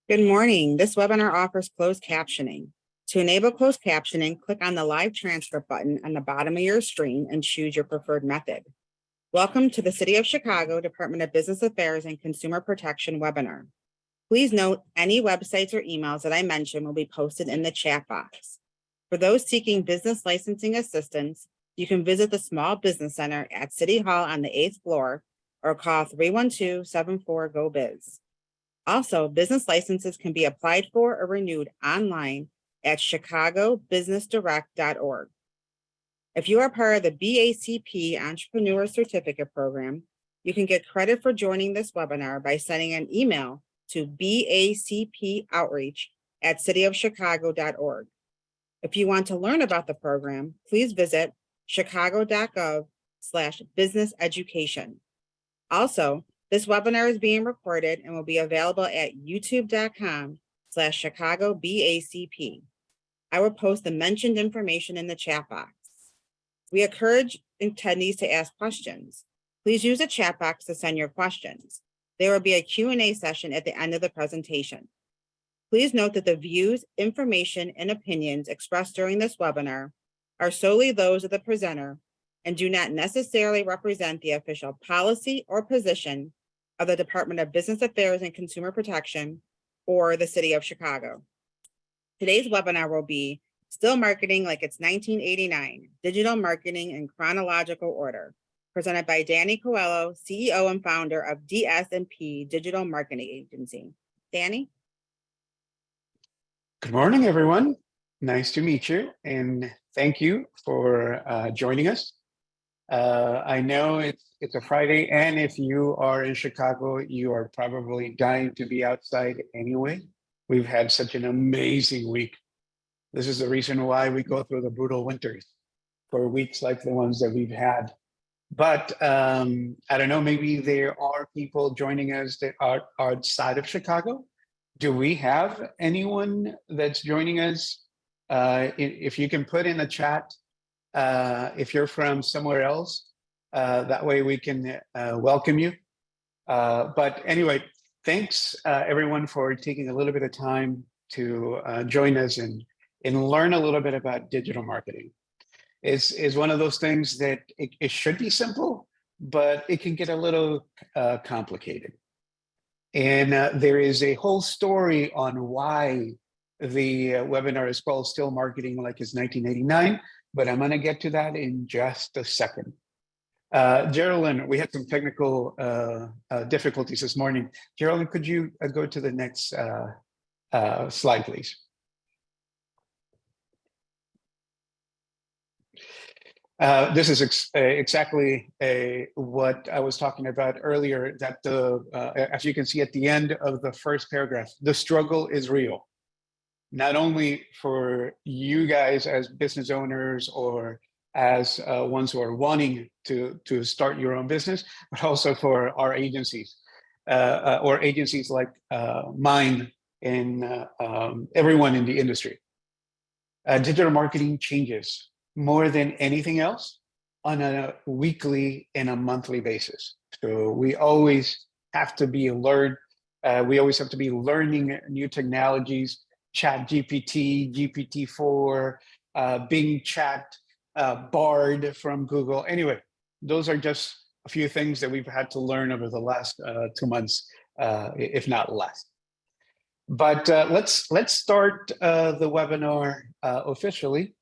Good morning. This webinar offers closed captioning. To enable closed captioning, click on the live transcript button on the bottom of your screen and choose your preferred method. Welcome to the City of Chicago Department of Business Affairs and Consumer Protection webinar. Please note any websites or emails that I mention will be posted in the chat box. For those seeking business licensing assistance, you can visit the Small Business Center at City Hall on the 8th floor or call 312-74-GO-BIZ. Also, business licenses can be applied for or renewed online at chicagobusinessdirect.org. If you are part of the BACP Entrepreneur Certificate Program, you can get credit for joining this webinar by sending an email to bacpoutreach@cityofchicago.org. If you want to learn about the program, please visit chicago.gov/businesseducation. Also, this webinar is being recorded and will be available at youtube.com/ChicagoBACP. I will post the mentioned information in the chat box. We encourage attendees to ask questions. Please use the chat box to send your questions. There will be a Q&A session at the end of the presentation. Please note that the views, information, and opinions expressed during this webinar are solely those of the presenter and do not necessarily represent the official policy or position of the Department of Business Affairs and Consumer Protection or the City of Chicago. Today's webinar will be Still Marketing Like It's 1989, Digital Marketing in Chronological Order, presented by Danny Coello, CEO and founder of DS&P Digital Marketing Agency. Danny? Good morning, everyone. Nice to meet you, and thank you for joining us. I know it's a Friday, and if you are in Chicago, you are probably dying to be outside anyway. We've had such an amazing week. This is the reason why we go through the brutal winters for weeks like the ones that we've had. But I don't know, maybe there are people joining us that are outside of Chicago. Do we have anyone that's joining us? If you can put in the chat, if you're from somewhere else, that way we can welcome you. But anyway, thanks everyone for taking a little bit of time to join us and learn a little bit about digital marketing. It's one of those things that it should be simple, but it can get a little complicated. And there is a whole story on why the webinar is called Still Marketing Like It's 1989, but I'm going to get to that in just a second. Geraldine, we had some technical difficulties this morning. Geraldine, could you go to the next slide, please? This is exactly what I was talking about earlier, that as you can see at the end of the first paragraph, the struggle is real. Not only for you guys as business owners or as ones who are wanting to start your own business, but also for our agencies or agencies like mine and everyone in the industry. Digital marketing changes more than anything else on a weekly and a monthly basis. So we always have to be alert. We always have to be learning new technologies, Chat GPT, GPT-4, Bing Chat, Bard from Google. Anyway, those are just a few things that we've had to learn over the last 2 months, if not less. But let's start the webinar officially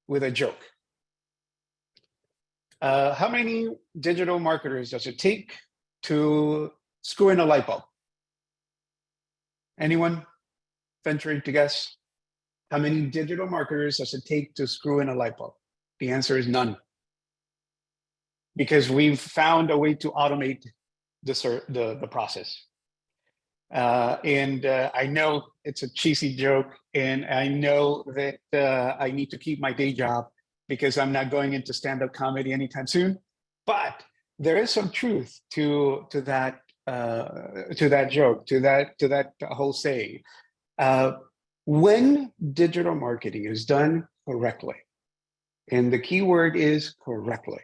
with a joke. How many digital marketers does it take to screw in a light bulb? Anyone venturing to guess? How many digital marketers does it take to screw in a light bulb? The answer is none. Because we've found a way to automate the process. I know it's a cheesy joke, and I know that I need to keep my day job because I'm not going into stand-up comedy anytime soon. But there is some truth to that joke, to that whole saying. When digital marketing is done correctly, and the key word is correctly,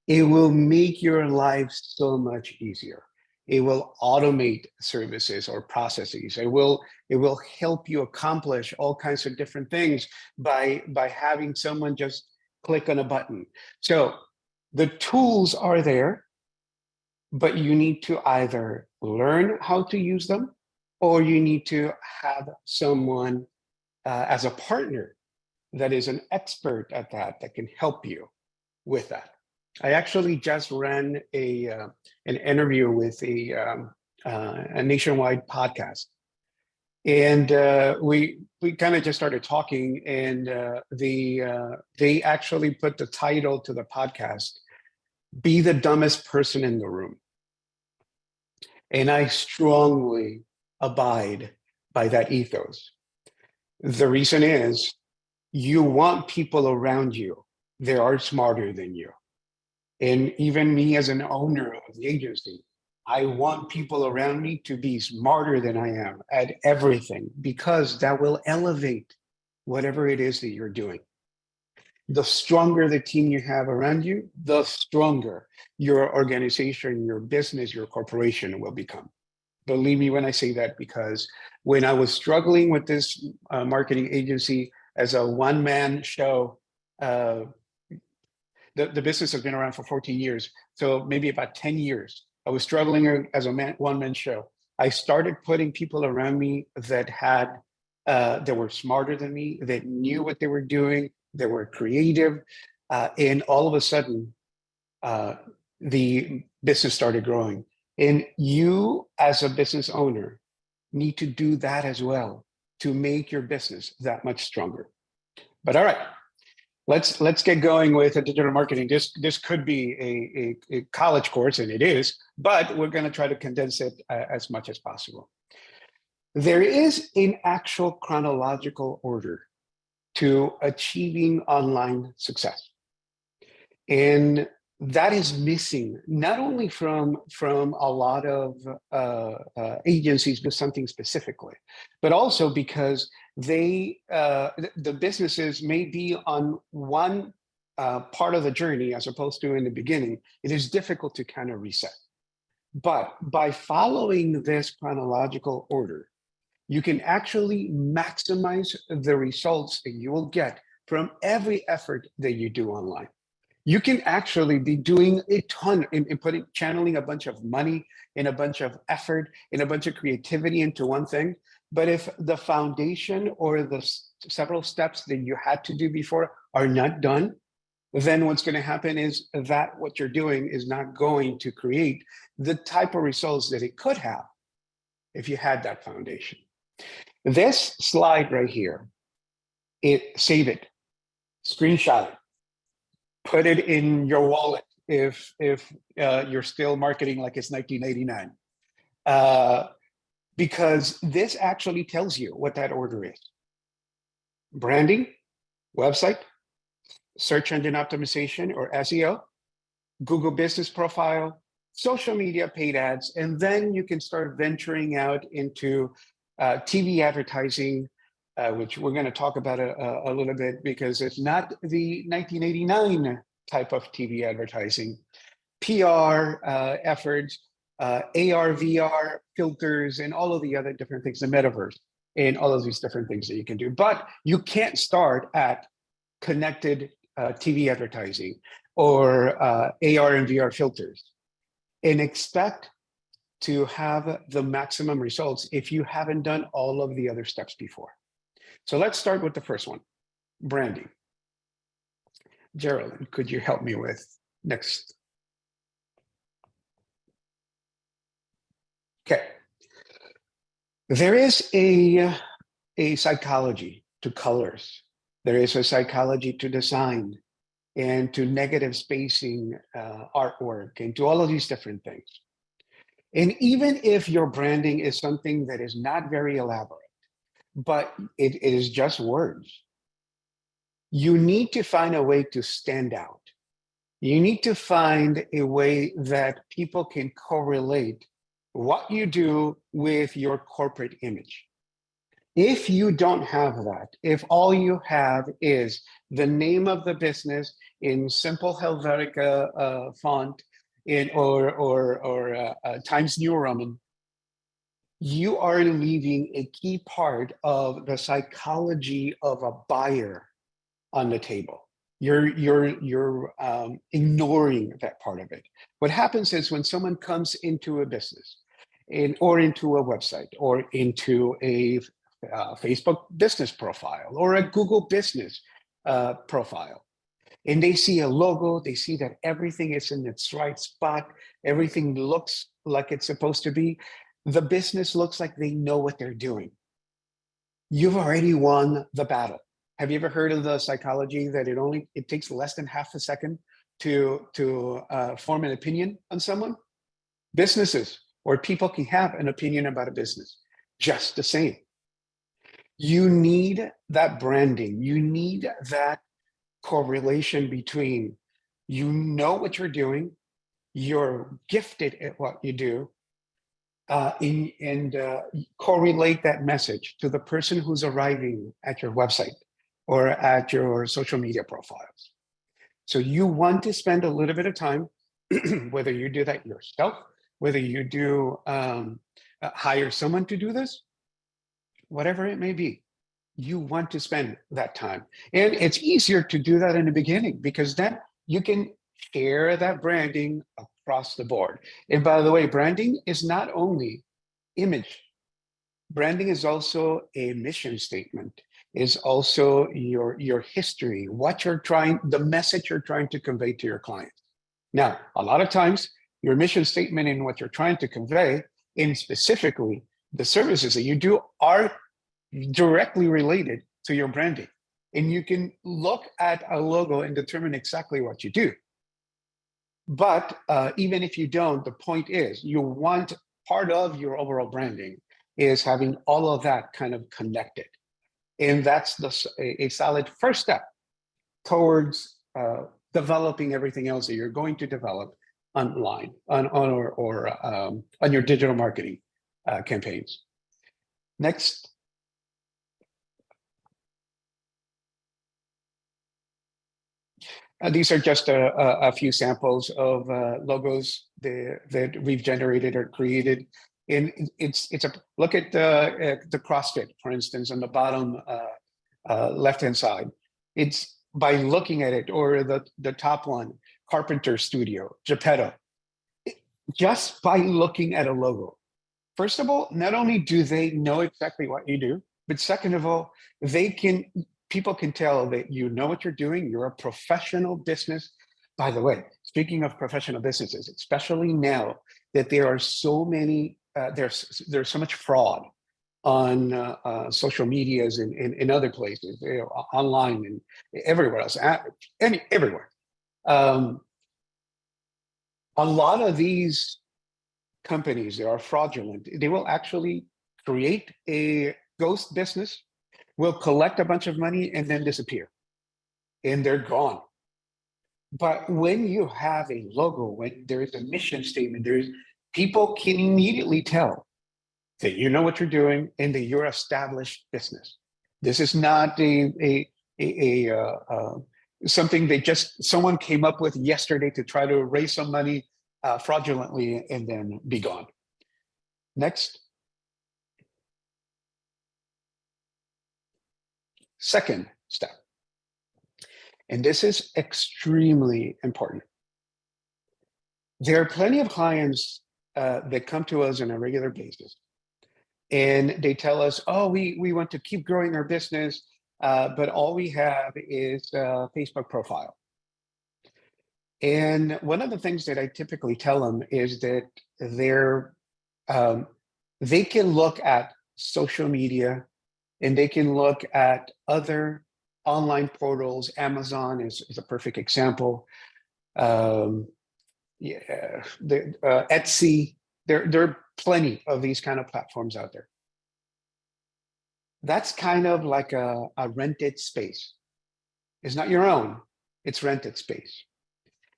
it will make your life so much easier. It will automate services or processes. It will help you accomplish all kinds of different things by having someone just click on a button. So the tools are there, but you need to either learn how to use them, or you need to have someone as a partner that is an expert at that can help you with that. I actually just ran an interview with a nationwide podcast, and we kind of just started talking, and they actually put the title to the podcast, "Be the Dumbest Person in the Room." And I strongly abide by that ethos. The reason is, you want people around you that are smarter than you. And even me as an owner of the agency, I want people around me to be smarter than I am at everything, because that will elevate whatever it is that you're doing. The stronger the team you have around you, the stronger your organization, your business, your corporation will become. Believe me when I say that, because when I was struggling with this marketing agency as a one-man show, the business has been around for 14 years, so maybe about 10 years. I was struggling as a one-man show. I started putting people around me that were smarter than me, that knew what they were doing, that were creative, and all of a sudden, the business started growing. And you, as a business owner, need to do that as well to make your business that much stronger. But all right, let's get going with digital marketing. This could be a college course, and it is, but we're going to try to condense it as much as possible. There is an actual chronological order to achieving online success, and that is missing not only from a lot of agencies with something specifically, but also because the businesses may be on one part of the journey as opposed to in the beginning. It is difficult to kind of reset. But by following this chronological order, you can actually maximize the results that you will get from every effort that you do online. You can actually be doing a ton in channeling a bunch of money and a bunch of effort and a bunch of creativity into one thing. But if the foundation or the several steps that you had to do before are not done, then what's going to happen is that what you're doing is not going to create the type of results that it could have if you had that foundation. This slide right here, save it, screenshot it, put it in your wallet if you're still marketing like it's 1989, because this actually tells you what that order is: branding, website, search engine optimization or SEO, Google business profile, social media paid ads, and then you can start venturing out into TV advertising, which we're going to talk about a little bit, because it's not the 1989 type of TV advertising. PR efforts, AR, VR filters, and all of the other different things, the metaverse, and all of these different things that you can do. But you can't start at connected TV advertising or AR and VR filters and expect to have the maximum results if you haven't done all of the other steps before. So let's start with the first one, branding. Geraldine, could you help me with next? Okay. There is a psychology to colors. There is a psychology to design and to negative spacing artwork and to all of these different things. And even if your branding is something that is not very elaborate, but it is just words, you need to find a way to stand out. You need to find a way that people can correlate what you do with your corporate image. If you don't have that, if all you have is the name of the business in simple Helvetica font or Times New Roman, you are leaving a key part of the psychology of a buyer on the table. You're ignoring that part of it. What happens is when someone comes into a business or into a website or into a Facebook business profile or a Google business profile, and they see a logo, they see that everything is in its right spot, everything looks like it's supposed to be, the business looks like they know what they're doing. You've already won the battle. Have you ever heard of the psychology that it takes less than half a second to form an opinion on someone? Businesses or people can have an opinion about a business just the same. You need that branding. You need that correlation between you know what you're doing, you're gifted at what you do, and correlate that message to the person who's arriving at your website or at your social media profiles. So you want to spend a little bit of time, whether you do that yourself, whether you do hire someone to do this, whatever it may be, you want to spend that time. And it's easier to do that in the beginning because then you can share that branding across the board. And by the way, branding is not only image. Branding is also a mission statement, is also your history, the message you're trying to convey to your clients. Now, a lot of times, your mission statement and what you're trying to convey, and specifically the services that you do, are directly related to your branding. And you can look at a logo and determine exactly what you do. But even if you don't, the point is you want part of your overall branding is having all of that kind of connected. And that's a solid first step towards developing everything else that you're going to develop online on your digital marketing campaigns. Next. These are just a few samples of logos that we've generated or created. And it's a look at the CrossFit, for instance, on the bottom left-hand side. It's by looking at it, or the top one, Carpenter Studio, Geppetto. Just by looking at a logo. First of all, not only do they know exactly what you do, but second of all, people can tell that you know what you're doing. You're a professional business. By the way, speaking of professional businesses, especially now that there are so many, there's so much fraud on social medias and in other places, online and everywhere else, everywhere. A lot of these companies that are fraudulent, they will actually create a ghost business, will collect a bunch of money and then disappear. And they're gone. But when you have a logo, when there is a mission statement, people can immediately tell that you know what you're doing and that you're established business. This is not something that just someone came up with yesterday to try to raise some money fraudulently and then be gone. Next. Second step, and this is extremely important. There are plenty of clients that come to us on a regular basis, and they tell us, oh, we want to keep growing our business, but all we have is a Facebook profile. And one of the things that I typically tell them is that they can look at social media and they can look at other online portals. Amazon is a perfect example. Etsy, there are plenty of these kind of platforms out there. That's kind of like a rented space. It's not your own, it's rented space.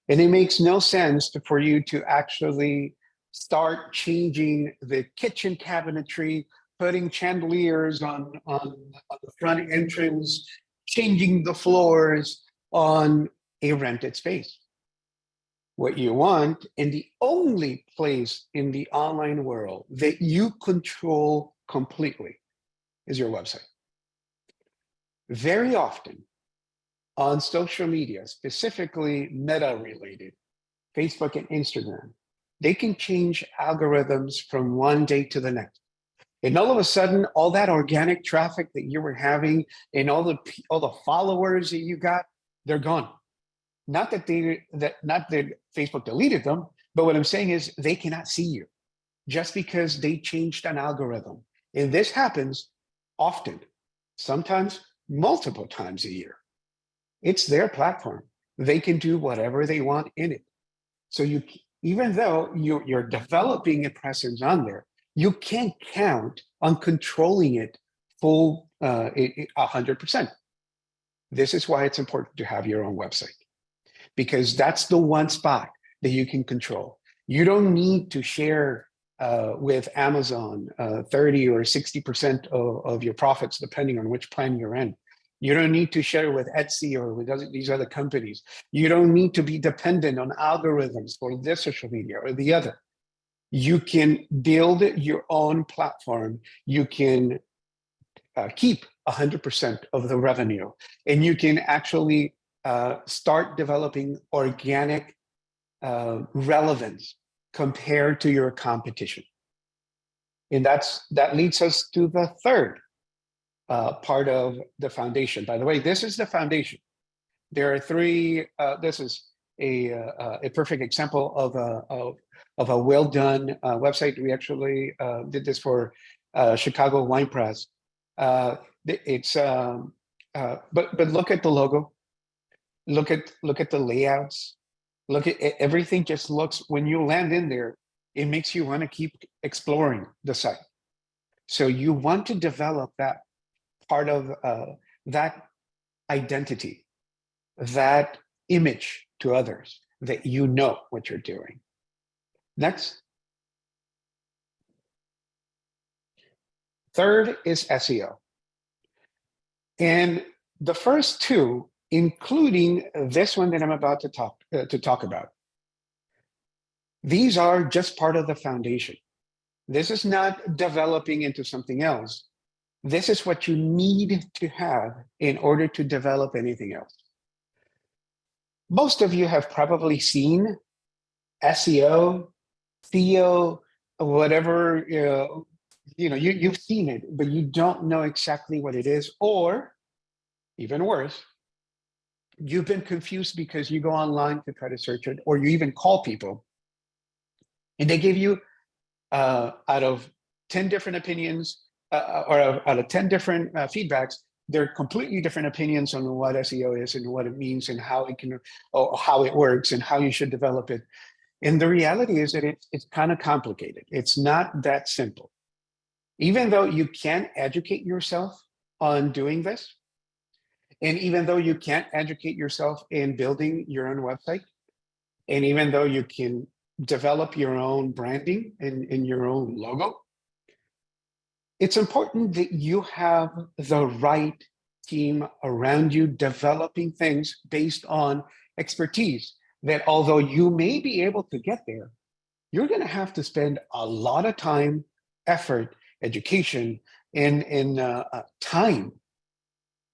And it makes no sense for you to actually start changing the kitchen cabinetry, putting chandeliers on the front entrance, changing the floors on a rented space. What you want, and the only place in the online world that you control completely is your website. Very often on social media, specifically meta related, Facebook and Instagram, they can change algorithms from one day to the next. And all of a sudden, all that organic traffic that you were having and all the followers that you got, they're gone. Not that Facebook deleted them, but what I'm saying is they cannot see you just because they changed an algorithm. And this happens often, sometimes multiple times a year. It's their platform. They can do whatever they want in it. So even though you're developing a presence on there, you can't count on controlling it full 100%. This is why it's important to have your own website, because that's the one spot that you can control. You don't need to share with Amazon 30 or 60% of your profits, depending on which plan you're in. You don't need to share with Etsy or with these other companies. You don't need to be dependent on algorithms for this social media or the other. You can build your own platform. You can keep 100% of the revenue, and you can actually start developing organic relevance compared to your competition. And that leads us to the third part of the foundation. By the way, this is the foundation. There are three. This is a perfect example of a well done website. We actually did this for Chicago Wine Press. But look at the logo. Look at the layouts. Look at everything. Just looks, when you land in there, it makes you want to keep exploring the site. So you want to develop that part of that identity, that image to others, that you know what you're doing. Next. Third is SEO. And the first two, including this one that I'm about to talk about, these are just part of the foundation. This is not developing into something else. This is what you need to have in order to develop anything else. Most of you have probably seen SEO, SEO, whatever, you've seen it, but you don't know exactly what it is, or even worse, you've been confused because you go online to try to search it, or you even call people and they give you out of 10 different opinions or out of 10 different feedbacks, they're completely different opinions on what SEO is and what it means and how it can, or how it works and how you should develop it. And the reality is that it's kind of complicated. It's not that simple. Even though you can educate yourself on doing this, and even though you can't educate yourself in building your own website, and even though you can develop your own branding and your own logo, it's important that you have the right team around you developing things based on expertise, that although you may be able to get there, you're going to have to spend a lot of time, effort, education, and time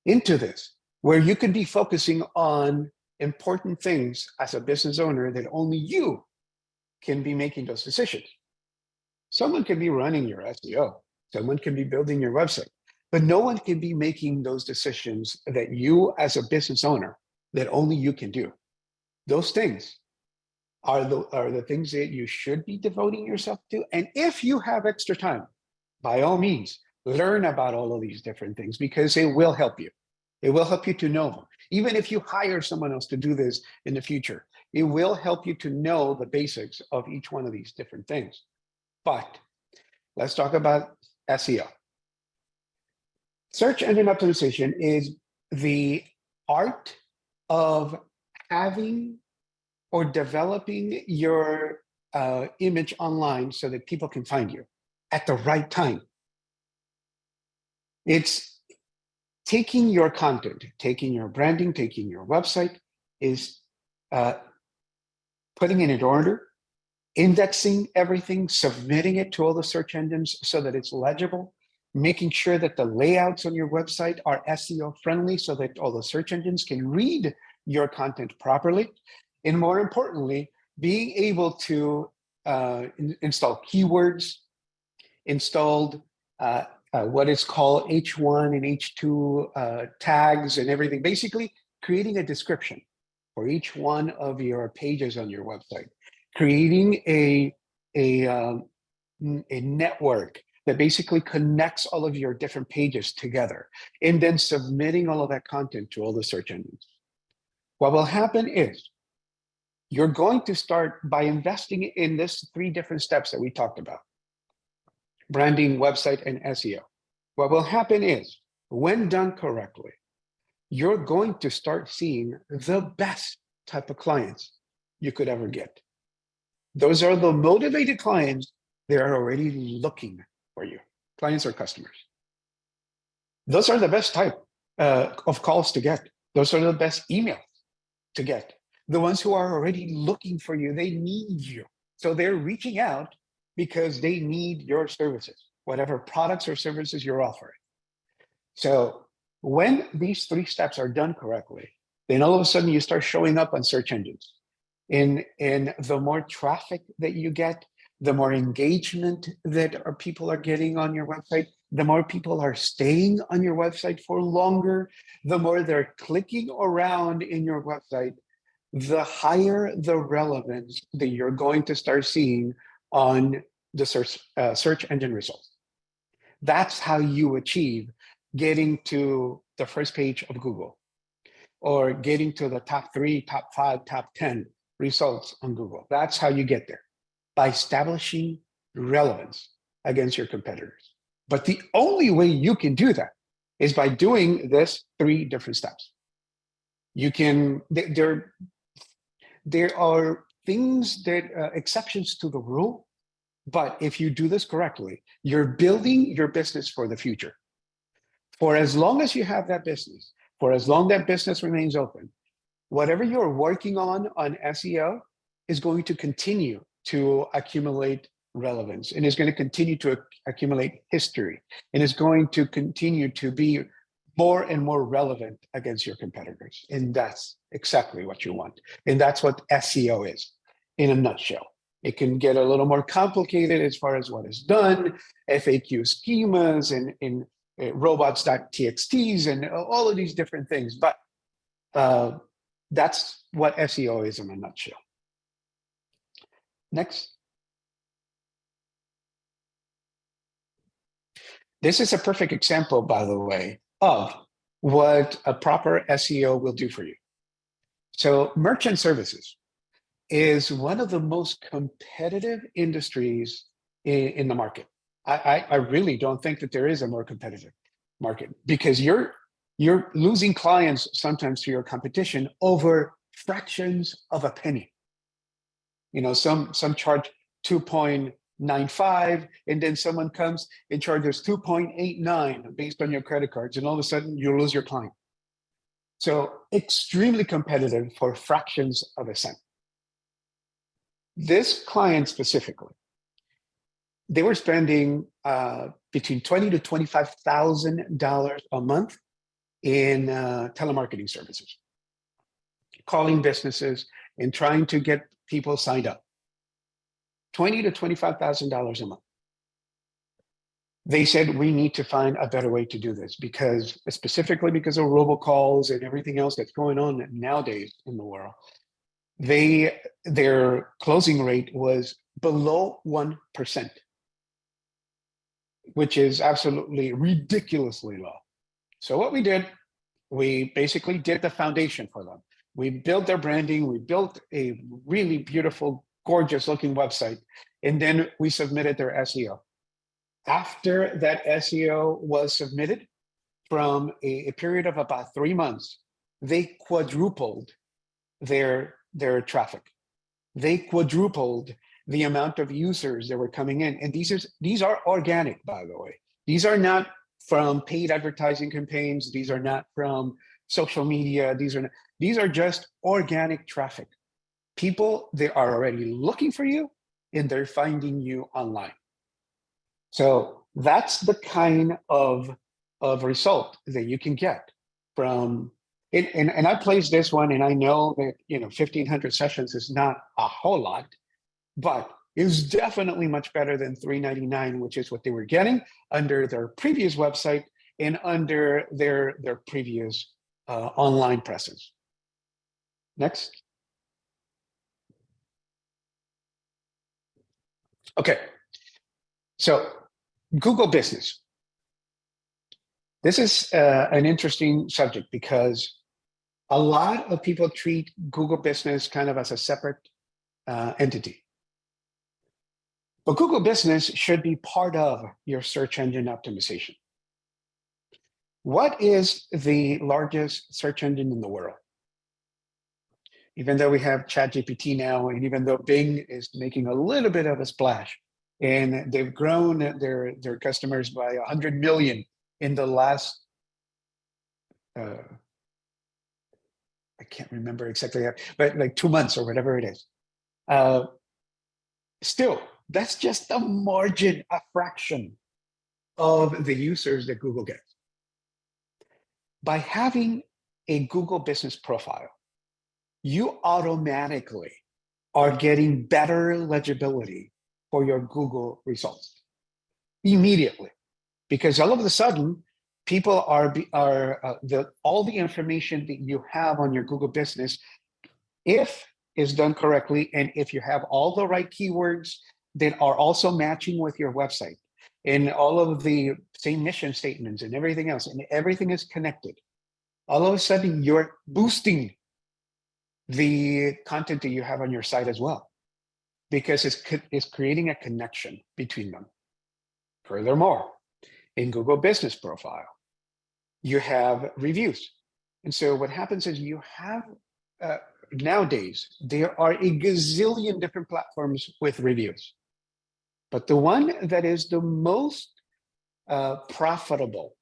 into this, where you could be focusing on important things as a business owner that only you can be making those decisions. Someone can be running your SEO, someone can be building your website, but no one can be making those decisions that you as a business owner, that only you can do. Those things are the things that you should be devoting yourself to. And if you have extra time, by all means, learn about all of these different things, because it will help you. It will help you to know them. Even if you hire someone else to do this in the future, it will help you to know the basics of each one of these different things. But let's talk about SEO. Search engine optimization is the art of having or developing your image online so that people can find you at the right time. It's taking your content, taking your branding, taking your website, is putting it in order, indexing everything, submitting it to all the search engines so that it's legible, making sure that the layouts on your website are SEO friendly so that all the search engines can read your content properly. And more importantly, being able to install keywords, installed what is called H1 and H2 tags and everything, basically creating a description for each one of your pages on your website, creating a network that basically connects all of your different pages together, and then submitting all of that content to all the search engines. What will happen is you're going to start by investing in this 3 different steps that we talked about: branding, website, and SEO. What will happen is, when done correctly, you're going to start seeing the best type of clients you could ever get. Those are the motivated clients that are already looking for you, clients or customers. Those are the best type of calls to get. Those are the best emails to get. The ones who are already looking for you, they need you. So they're reaching out because they need your services, whatever products or services you're offering. So when these 3 steps are done correctly, then all of a sudden you start showing up on search engines. And the more traffic that you get, the more engagement that people are getting on your website, the more people are staying on your website for longer, the more they're clicking around in your website, the higher the relevance that you're going to start seeing on the search engine results. That's how you achieve getting to the first page of Google, or getting to the top 3, top 5, top 10 results on Google. That's how you get there, by establishing relevance against your competitors. But the only way you can do that is by doing this 3 different steps. You can, there are things that, exceptions to the rule, but if you do this correctly, you're building your business for the future. For as long as you have that business, for as long that business remains open, whatever you're working on SEO is going to continue to accumulate relevance, and is going to continue to accumulate history, and is going to continue to be more and more relevant against your competitors. And that's exactly what you want. And that's what SEO is in a nutshell. It can get a little more complicated as far as what is done, FAQ schemas and robots.txts and all of these different things. But that's what SEO is in a nutshell. Next. This is a perfect example, by the way, of what a proper SEO will do for you. So merchant services is one of the most competitive industries in the market. I really don't think that there is a more competitive market, because you're losing clients sometimes to your competition over fractions of a penny. You know, some charge 2.95, and then someone comes and charges 2.89 based on your credit cards, and all of a sudden you lose your client. So extremely competitive for fractions of a cent. This client specifically, they were spending between $20,000 to $25,000 a month in telemarketing services, calling businesses and trying to get people signed up. $20,000 to $25,000 a month. They said, we need to find a better way to do this, because specifically because of robocalls and everything else that's going on nowadays in the world. Their closing rate was below 1%, which is absolutely ridiculously low. So what we did, we basically did the foundation for them. We built their branding, we built a really beautiful, gorgeous looking website, and then we submitted their SEO. After that SEO was submitted, from a period of about 3 months, they quadrupled their traffic. They quadrupled the amount of users that were coming in. And these are organic, by the way. These are not from paid advertising campaigns. These are not from social media. These are just organic traffic people, they are already looking for you and they're finding you online. So that's the kind of result that you can get from it. And I placed this one, and I know that 1,500 sessions is not a whole lot, but it's definitely much better than $3.99, which is what they were getting under their previous website and under their previous online presence. Next. Okay, so Google Business. This is an interesting subject because a lot of people treat Google Business kind of as a separate entity. But Google Business should be part of your search engine optimization. What is the largest search engine in the world? Even though we have ChatGPT now, and even though Bing is making a little bit of a splash, and they've grown their customers by 100 million in the last, I can't remember exactly, but like 2 months or whatever it is. Still, that's just a margin, a fraction of the users that Google gets. By having a Google Business profile, you automatically are getting better legibility for your Google results immediately, because all of a sudden, people are all the information that you have on your Google Business, if is done correctly, and if you have all the right keywords that are also matching with your website, and all of the same mission statements and everything else, and everything is connected, all of a sudden you're boosting the content that you have on your site as well, because it's creating a connection between them. Furthermore, in Google Business Profile, you have reviews. And so what happens is you have, nowadays, there are a gazillion different platforms with reviews. But the one that is the most profitable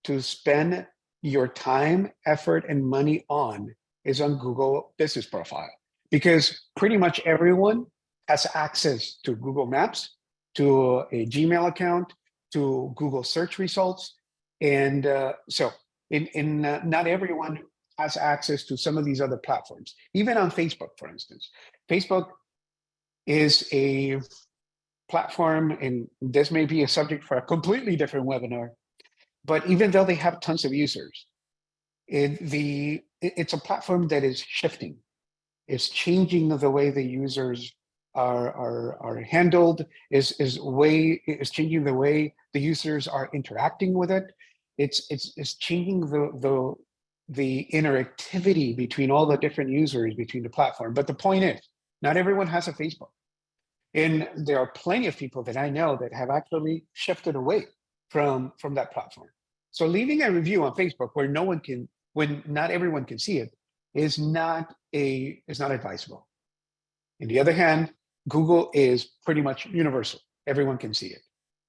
to spend your time, effort, and money on is on Google Business Profile, because pretty much everyone has access to Google Maps, to a Gmail account, to Google search results. And so not everyone has access to some of these other platforms. Even on Facebook, for instance. Facebook is a platform, and this may be a subject for a completely different webinar, but even though they have tons of users, it's a platform that is shifting. It's changing the way the users are handled, is changing the way the users are interacting with it. It's changing the interactivity between all the different users between the platform. But the point is, not everyone has a Facebook. And there are plenty of people that I know that have actually shifted away from that platform. So leaving a review on Facebook when not everyone can see it, is not advisable. On the other hand, Google is pretty much universal. Everyone can see it.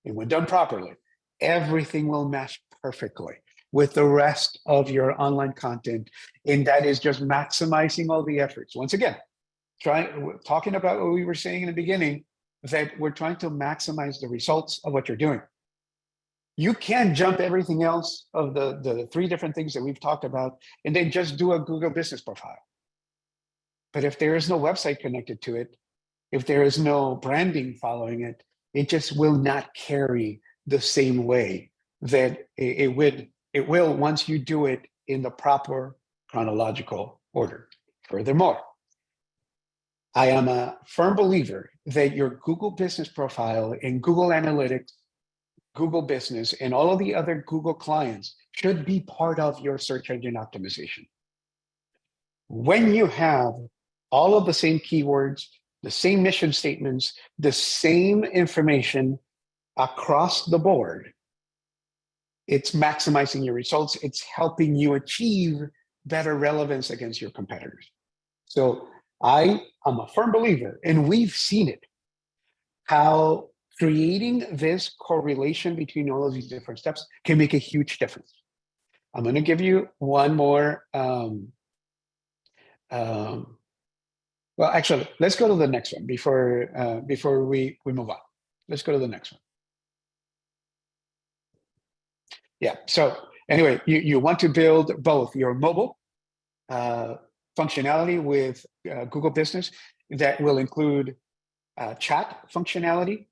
And when done properly, everything will match perfectly with the rest of your online content. And that is just maximizing all the efforts. Once again, talking about what we were saying in the beginning, that we're trying to maximize the results of what you're doing. You can't jump everything else of the 3 different things that we've talked about and then just do a Google Business Profile. But if there is no website connected to it, if there is no branding following it, it just will not carry the same way that it will once you do it in the proper chronological order. Furthermore, I am a firm believer that your Google Business Profile and Google Analytics, Google Business, and all of the other Google clients should be part of your search engine optimization. When you have all of the same keywords, the same mission statements, the same information across the board, it's maximizing your results. It's helping you achieve better relevance against your competitors. So I am a firm believer, and we've seen it, how creating this correlation between all of these different steps can make a huge difference. I'm going to give you one more Well, actually, let's go to the next one before we move on. Let's go to the next one. Yeah. So anyway, you want to build both your mobile functionality with Google Business that will include chat functionality,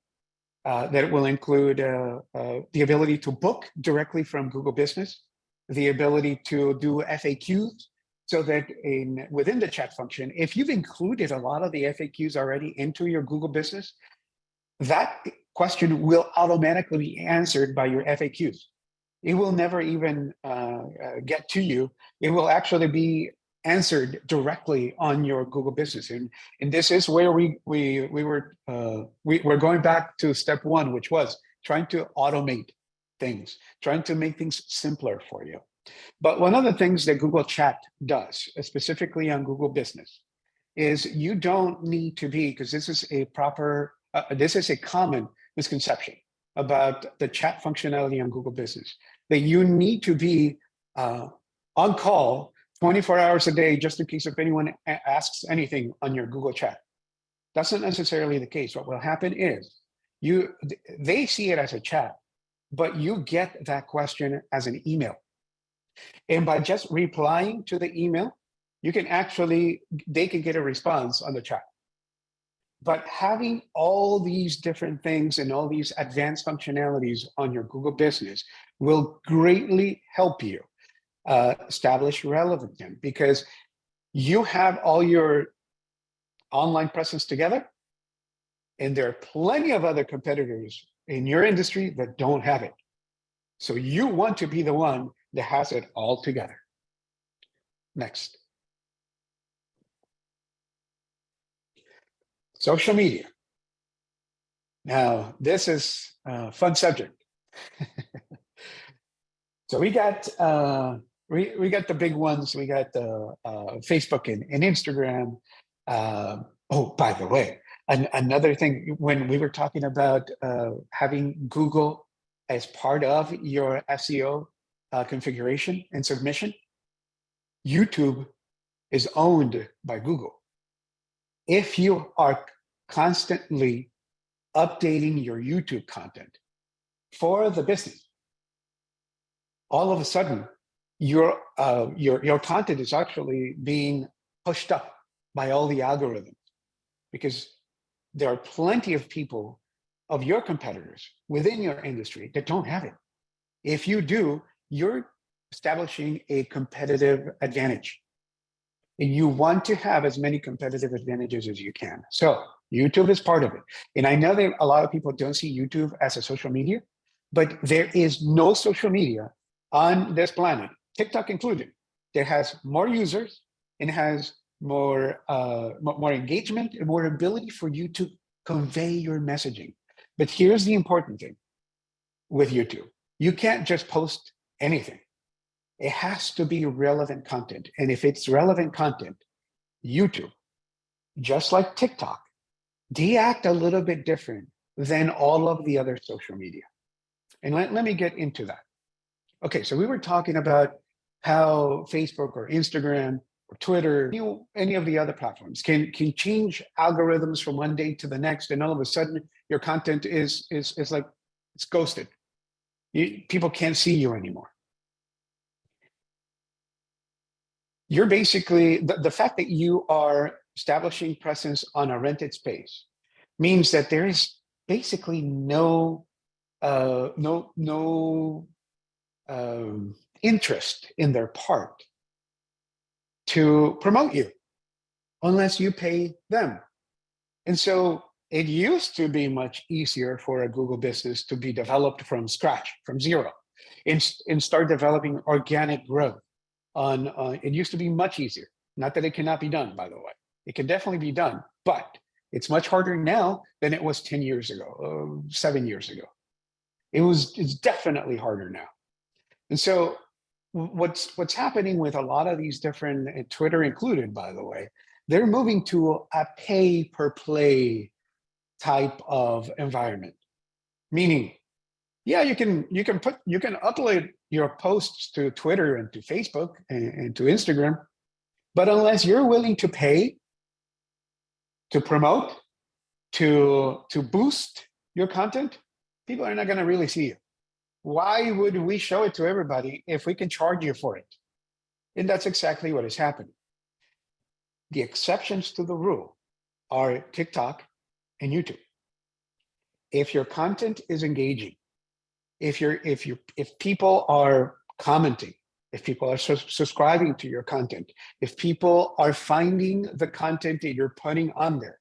that will include the ability to book directly from Google Business, the ability to do FAQs, so that within the chat function, if you've included a lot of the FAQs already into your Google Business, that question will automatically be answered by your FAQs. It will never even get to you. It will actually be answered directly on your Google Business, and this is where we're going back to step one, which was trying to automate things, trying to make things simpler for you. But one of the things that Google Chat does, specifically on Google Business, is you don't need to be, because this is a common misconception about the chat functionality on Google Business, that you need to be on call 24 hours a day, just in case if anyone asks anything on your Google Chat. That's not necessarily the case. What will happen is they see it as a chat, but you get that question as an email. And by just replying to the email, they can get a response on the chat. But having all these different things and all these advanced functionalities on your Google Business will greatly help you establish relevance, because you have all your online presence together, and there are plenty of other competitors in your industry that don't have it. So you want to be the one that has it all together. Next. Social media. Now, this is a fun subject. So we got the big ones. We got Facebook and Instagram. Oh, by the way, another thing, when we were talking about having Google as part of your SEO configuration and submission, YouTube is owned by Google. If you are constantly updating your YouTube content for the business, all of a sudden your content is actually being pushed up by all the algorithms, because there are plenty of people of your competitors within your industry that don't have it. If you do, you're establishing a competitive advantage, and you want to have as many competitive advantages as you can. So YouTube is part of it. And I know that a lot of people don't see YouTube as a social media, but there is no social media on this planet, TikTok included, that has more users and has more engagement and more ability for you to convey your messaging. But here's the important thing with YouTube. You can't just post anything. It has to be relevant content. And if it's relevant content, YouTube, just like TikTok, they act a little bit different than all of the other social media. And let me get into that. Okay, so we were talking about how Facebook or Instagram or Twitter, any of the other platforms can change algorithms from one day to the next, and all of a sudden your content is like it's ghosted. People can't see you anymore. You're basically the fact that you are establishing presence on a rented space means that there is basically no interest in their part to promote you unless you pay them. And so it used to be much easier for a Google business to be developed from scratch, from zero, and start developing organic growth. It used to be much easier. Not that it cannot be done, by the way. It can definitely be done, but it's much harder now than it was 10 years ago, 7 years ago. It's definitely harder now. And so what's happening with a lot of these different, Twitter included, by the way, they're moving to a pay per play type of environment. Meaning, yeah, you can upload your posts to Twitter and to Facebook and to Instagram, but unless you're willing to pay, to promote, to boost your content, people are not going to really see you. Why would we show it to everybody if we can charge you for it? And that's exactly what is happening. The exceptions to the rule are TikTok and YouTube. If your content is engaging, if people are commenting, if people are subscribing to your content, if people are finding the content that you're putting on there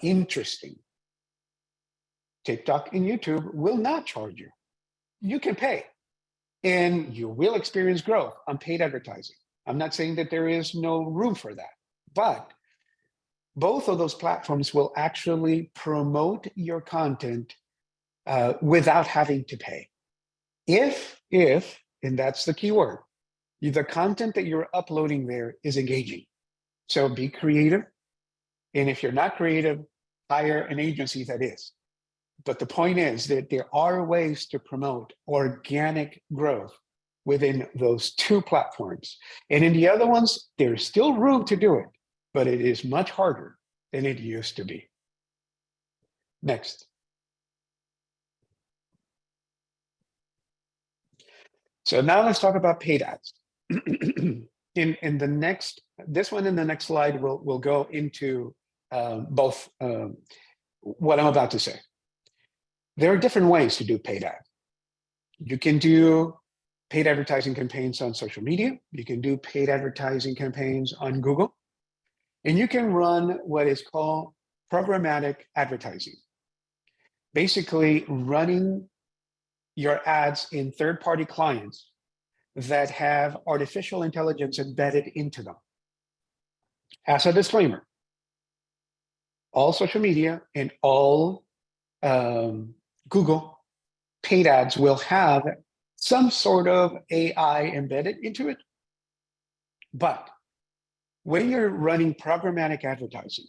interesting, TikTok and YouTube will not charge you. You can pay, and you will experience growth on paid advertising. I'm not saying that there is no room for that, but both of those platforms will actually promote your content without having to pay. If, and that's the key word, the content that you're uploading there is engaging. So be creative. And if you're not creative, hire an agency that is. But the point is that there are ways to promote organic growth within those two platforms. And in the other ones, there's still room to do it, but it is much harder than it used to be. Next. So now let's talk about paid ads. In the next, this one in the next slide, we'll go into both what I'm about to say. There are different ways to do paid ads. You can do paid advertising campaigns on social media. You can do paid advertising campaigns on Google. And you can run what is called programmatic advertising. Basically, running your ads in third-party clients that have artificial intelligence embedded into them. As a disclaimer, all social media and all Google paid ads will have some sort of AI embedded into it. But when you're running programmatic advertising,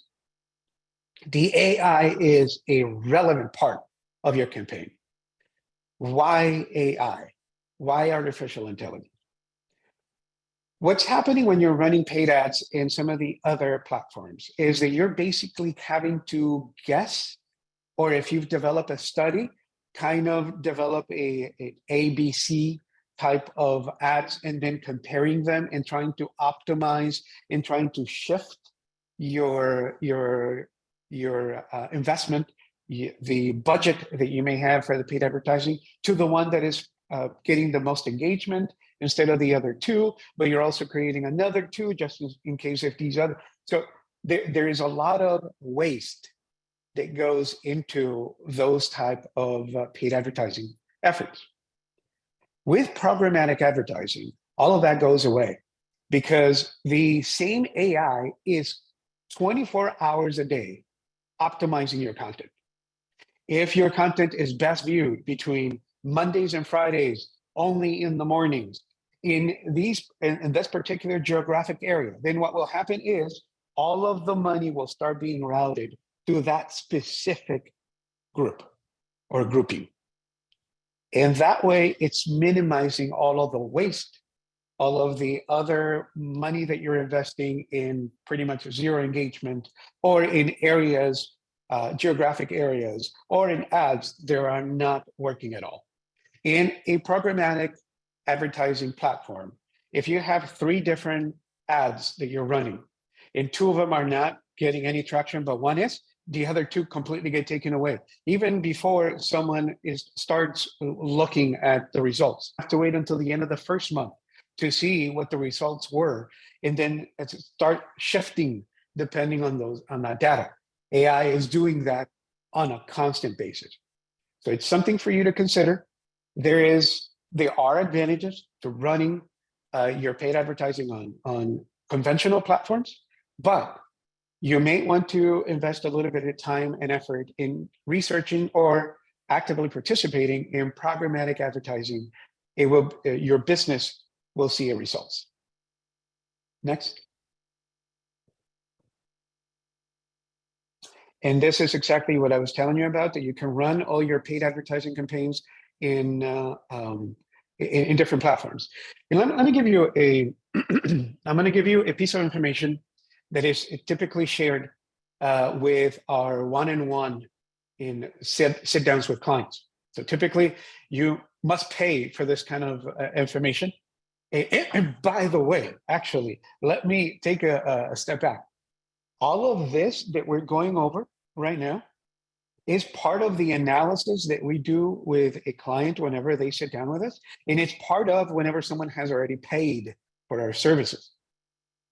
the AI is a relevant part of your campaign. Why AI? Why artificial intelligence? What's happening when you're running paid ads in some of the other platforms is that you're basically having to guess, or if you've developed a study, kind of develop a ABC type of ads and then comparing them and trying to optimize and trying to shift your investment, the budget that you may have for the paid advertising to the one that is getting the most engagement instead of the other two, but you're also creating another two just in case if these other. So there is a lot of waste that goes into those type of paid advertising efforts. With programmatic advertising, all of that goes away because the same AI is 24 hours a day optimizing your content. If your content is best viewed between Mondays and Fridays, only in the mornings, in this particular geographic area, then what will happen is all of the money will start being routed to that specific group or grouping. And that way it's minimizing all of the waste, all of the other money that you're investing in pretty much zero engagement or in areas, geographic areas, or in ads that are not working at all. In a programmatic advertising platform, if you have 3 different ads that you're running and 2 of them are not getting any traction, but one is, the other 2 completely get taken away. Even before someone starts looking at the results, you have to wait until the end of the first month to see what the results were, and then start shifting depending on that data. AI is doing that on a constant basis. So it's something for you to consider. There are advantages to running your paid advertising on conventional platforms, but you may want to invest a little bit of time and effort in researching or actively participating in programmatic advertising. Your business will see results. Next. And this is exactly what I was telling you about, that you can run all your paid advertising campaigns in different platforms. And let me give you I'm going to give you a piece of information that is typically shared with our one-on-one in sit downs with clients. So typically, you must pay for this kind of information. And by the way, actually, let me take a step back. All of this that we're going over right now is part of the analysis that we do with a client whenever they sit down with us. And it's part of whenever someone has already paid for our services.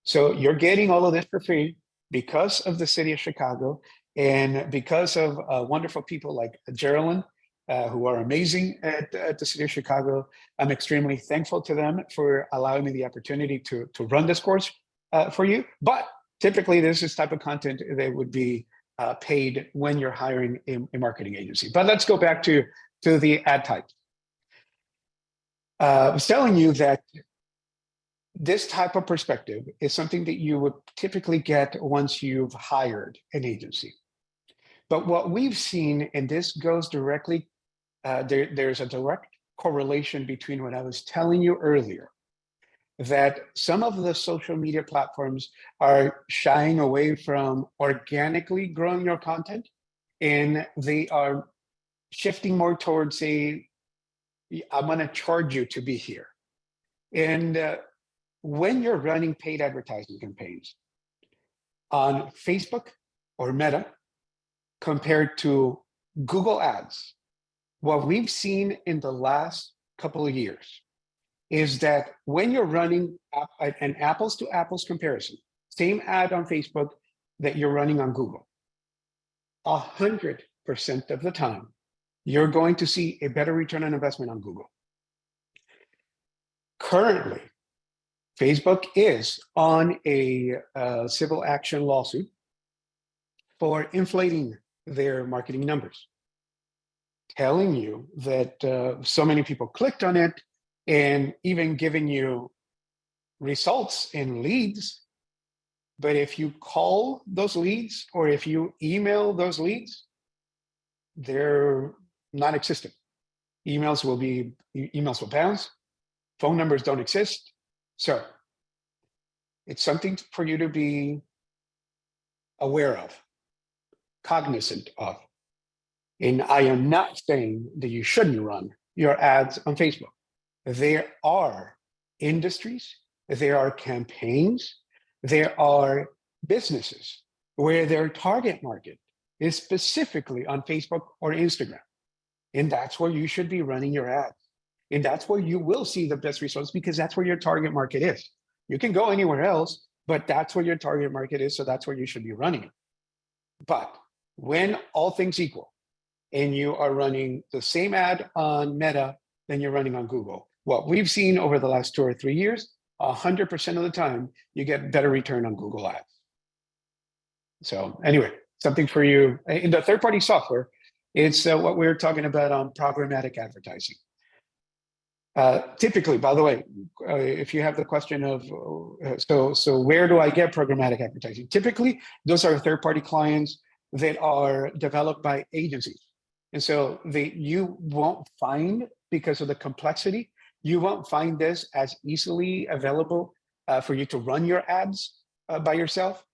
So you're getting all of this for free because of the city of Chicago and because of wonderful people like Geraldine, who are amazing at the city of Chicago. I'm extremely thankful to them for allowing me the opportunity to run this course for you. But typically, this is type of content that would be paid when you're hiring a marketing agency. But let's go back to the ad types. I was telling you that this type of perspective is something that you would typically get once you've hired an agency. But what we've seen, and this goes directly, there's a direct correlation between what I was telling you earlier, that some of the social media platforms are shying away from organically growing your content, and they are shifting more towards I'm going to charge you to be here. And when you're running paid advertising campaigns on Facebook or Meta compared to Google Ads, what we've seen in the last couple of years is that when you're running an apples to apples comparison, same ad on Facebook that you're running on Google, 100% of the time, you're going to see a better return on investment on Google. Currently, Facebook is on a civil action lawsuit for inflating their marketing numbers, telling you that so many people clicked on it and even giving you results and leads. But if you call those leads or if you email those leads, they're non-existent. Emails will bounce. Phone numbers don't exist. So it's something for you to be aware of, cognizant of. And I am not saying that you shouldn't run your ads on Facebook. There are industries, there are campaigns, there are businesses where their target market is specifically on Facebook or Instagram. And that's where you should be running your ads. And that's where you will see the best results because that's where your target market is. You can go anywhere else, but that's where your target market is. So that's where you should be running it. But when all things equal, and you are running the same ad on Meta than you're running on Google, what we've seen over the last 2 or 3 years, 100% of the time, you get better return on Google Ads. So anyway, something for you. In the third-party software, it's what we're talking about on programmatic advertising. Typically, by the way, if you have the question of, so where do I get programmatic advertising? Typically, those are third-party clients that are developed by agencies. And so you won't find, because of the complexity, you won't find this as easily available for you to run your ads by yourself.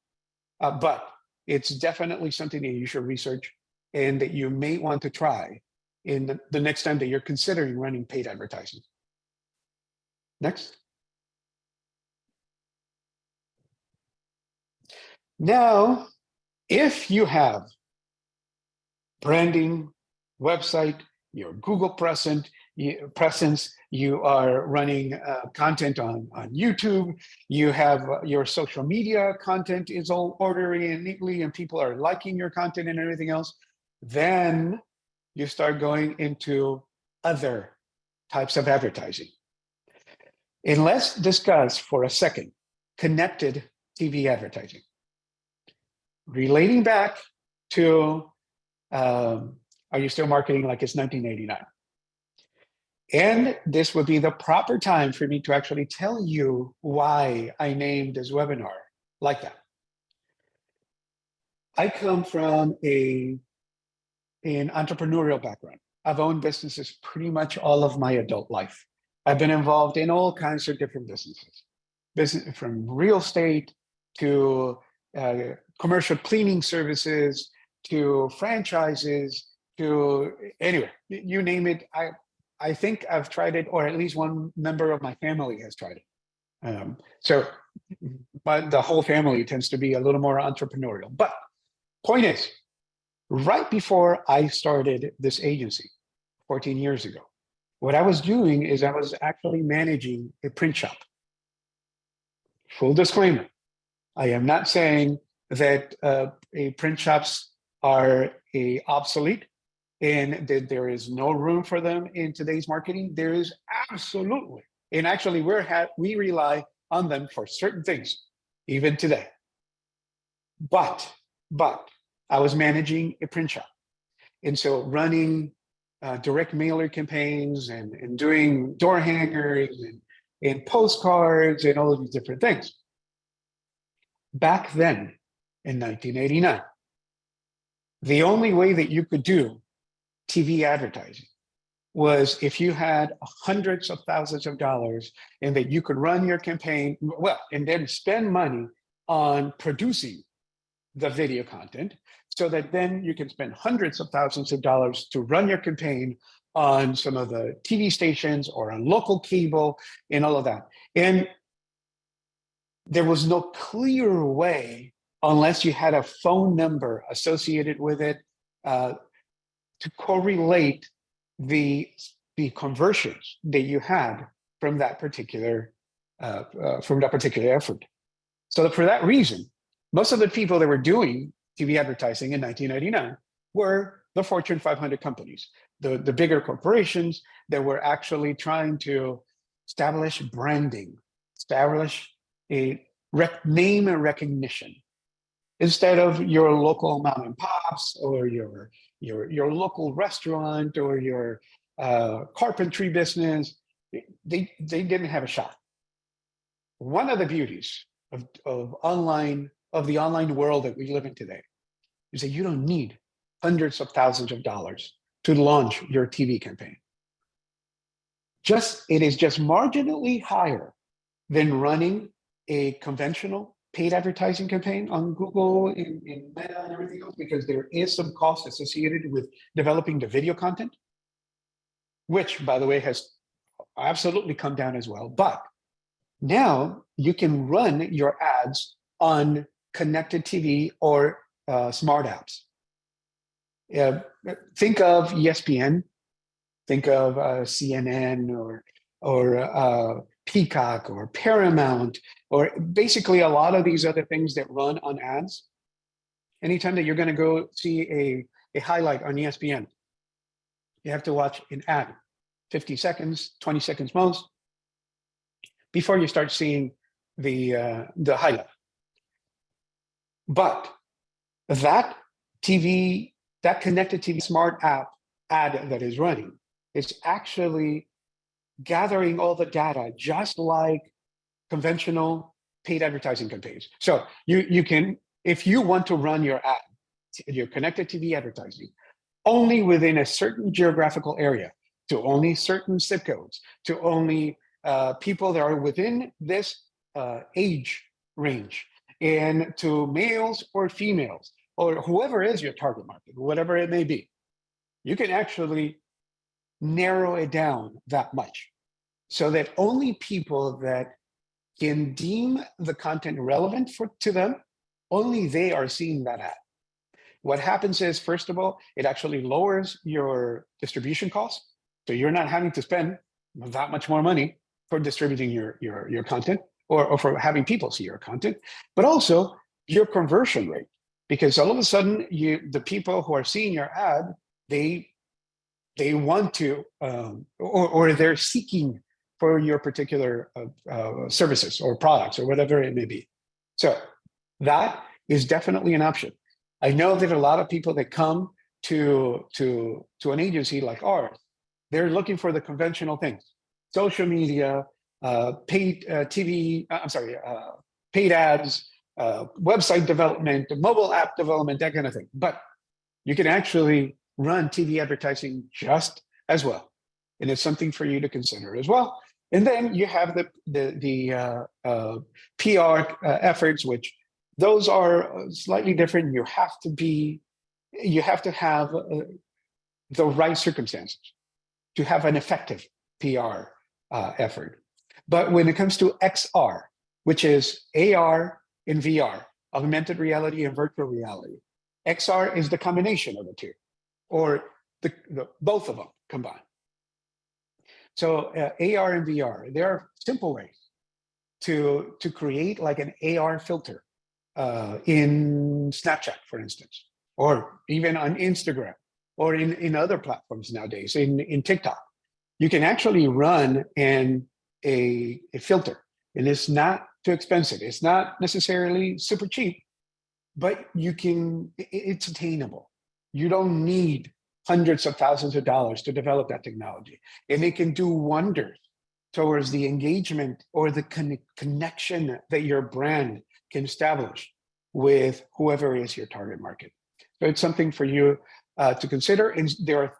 But it's definitely something that you should research and that you may want to try in the next time that you're considering running paid advertising. Next. Now, if you have branding, website, your Google presence, you are running content on YouTube, you have your social media content is all orderly and neatly and people are liking your content and everything else, then you start going into other types of advertising. And let's discuss for a second connected TV advertising. Relating back to, are you still marketing like it's 1989? And this would be the proper time for me to actually tell you why I named this webinar like that. I come from an entrepreneurial background. I've owned businesses pretty much all of my adult life. I've been involved in all kinds of different businesses, from real estate to commercial cleaning services to franchises to anyway, you name it. I think I've tried it, or at least one member of my family has tried it. But the whole family tends to be a little more entrepreneurial. But point is, right before I started this agency 14 years ago, what I was doing is I was actually managing a print shop. Full disclaimer, I am not saying that print shops are obsolete and that there is no room for them in today's marketing. There is absolutely. And actually, we rely on them for certain things, even today. But I was managing a print shop. And so running direct mailer campaigns and doing door hangers and postcards and all of these different things. Back then, in 1989, the only way that you could do TV advertising was if you had hundreds of thousands of dollars and that you could run your campaign, well, and then spend money on producing the video content so that then you can spend hundreds of thousands of dollars to run your campaign on some of the TV stations or on local cable and all of that. And there was no clear way, unless you had a phone number associated with it, to correlate the conversions that you had from that particular effort. So for that reason, most of the people that were doing TV advertising in 1999 were the Fortune 500 companies, the bigger corporations that were actually trying to establish branding, establish a name and recognition, instead of your local mom and pops or your local restaurant or your carpentry business. They didn't have a shot. One of the beauties of the online world that we live in today is that you don't need hundreds of thousands of dollars to launch your TV campaign. It is just marginally higher than running a conventional paid advertising campaign on Google and Meta and everything else, because there is some cost associated with developing the video content, which, by the way, has absolutely come down as well. But now you can run your ads on connected TV or smart apps. Think of ESPN, think of CNN or Peacock or Paramount, or basically a lot of these other things that run on ads. Anytime that you're going to go see a highlight on ESPN, you have to watch an ad, 50 seconds, 20 seconds most, before you start seeing the highlight. But that connected TV smart app ad that is running is actually gathering all the data, just like conventional paid advertising campaigns. So you can, if you want to run your ad, your connected TV advertising, only within a certain geographical area, to only certain zip codes, to only people that are within this age range, and to males or females, or whoever is your target market, whatever it may be, you can actually narrow it down that much so that only people that can deem the content relevant to them, only they are seeing that ad. What happens is, first of all, it actually lowers your distribution costs. So you're not having to spend that much more money for distributing your content or for having people see your content, but also your conversion rate. Because all of a sudden, the people who are seeing your ad, they want to, or they're seeking for your particular services or products or whatever it may be. So that is definitely an option. I know that a lot of people that come to an agency like ours, they're looking for the conventional things: social media, paid TV. Paid ads, website development, mobile app development, that kind of thing. But you can actually run TV advertising just as well, and it's something for you to consider as well. And then you have the PR efforts, which those are slightly different. You have to have the right circumstances to have an effective PR effort. But when it comes to XR, which is AR and VR, augmented reality and virtual reality, XR is the combination of the two, or both of them combined. So AR and VR, there are simple ways to create like an AR filter in Snapchat, for instance, or even on Instagram, or in other platforms nowadays, in TikTok. You can actually run a filter, and it's not too expensive. It's not necessarily super cheap, but it's attainable. You don't need hundreds of thousands of dollars to develop that technology. And it can do wonders towards the engagement or the connection that your brand can establish with whoever is your target market. So it's something for you to consider. And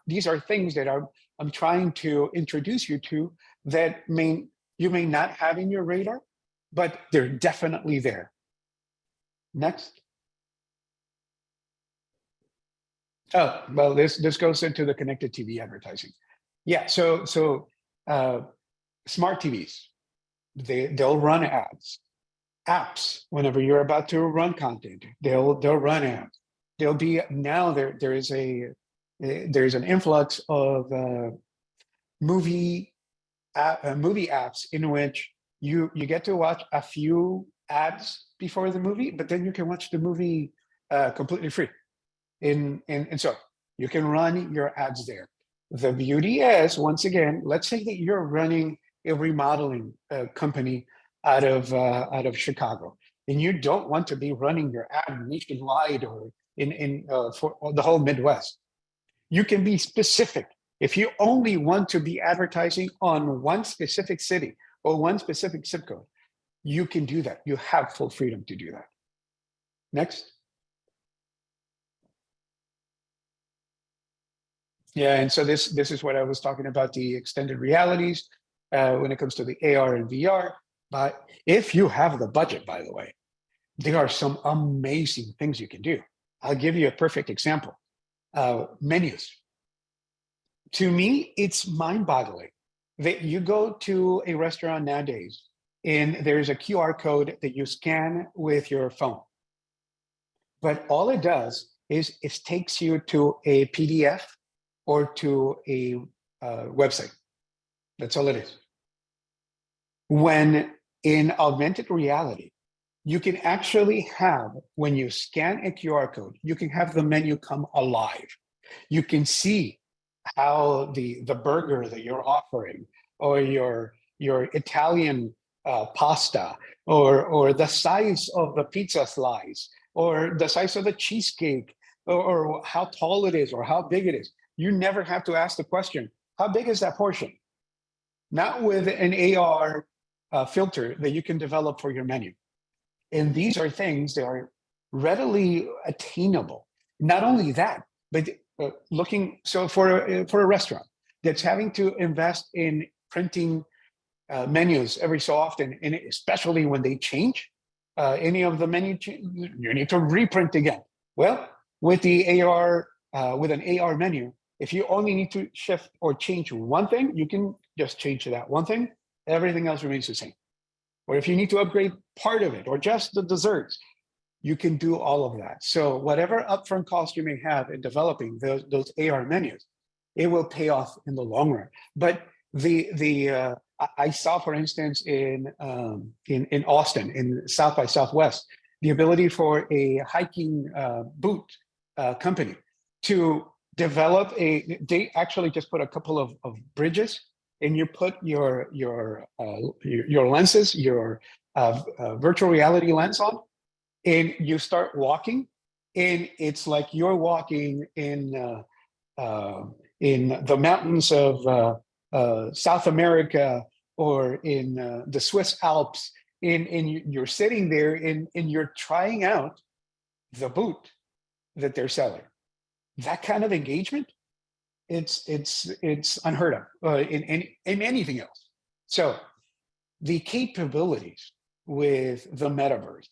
these are things that I'm trying to introduce you to that you may not have in your radar, but they're definitely there. Next. Oh, well, this goes into the connected TV advertising. Yeah, so smart TVs, they'll run ads. Apps, whenever you're about to run content, they'll run ads. There'll be now there's an influx of movie apps in which you get to watch a few ads before the movie, but then you can watch the movie completely free. And so you can run your ads there. The beauty is, once again, let's say that you're running a remodeling company out of Chicago, and you don't want to be running your ad nationwide or for the whole Midwest. You can be specific. If you only want to be advertising on one specific city or one specific zip code, you can do that. You have full freedom to do that. Next. Yeah, and so this is what I was talking about, the extended realities when it comes to the AR and VR. But if you have the budget, by the way, there are some amazing things you can do. I'll give you a perfect example. Menus. To me, it's mind-boggling that you go to a restaurant nowadays and there's a QR code that you scan with your phone. But all it does is it takes you to a PDF or to a website. That's all it is. When in augmented reality, you can actually have, when you scan a QR code, you can have the menu come alive. You can see how the burger that you're offering, or your Italian pasta, or the size of the pizza slice, or the size of the cheesecake, or how tall it is, or how big it is. You never have to ask the question, how big is that portion? Not with an AR filter that you can develop for your menu. And these are things that are readily attainable. Not only that, but so for a restaurant that's having to invest in printing menus every so often, and especially when they change, any of the menu, you need to reprint again. Well, with the AR, with an AR menu, if you only need to shift or change one thing, you can just change that one thing. Everything else remains the same. Or if you need to upgrade part of it or just the desserts, you can do all of that. So whatever upfront cost you may have in developing those AR menus, it will pay off in the long run. But I saw, for instance, in Austin, in South by Southwest, the ability for a hiking boot company to develop they actually just put a couple of bridges, and you put your lenses, your virtual reality lens on, and you start walking, and it's like you're walking in the mountains of South America, or in the Swiss Alps, and you're sitting there and you're trying out the boot that they're selling. That kind of engagement, it's unheard of in anything else. So the capabilities with the metaverse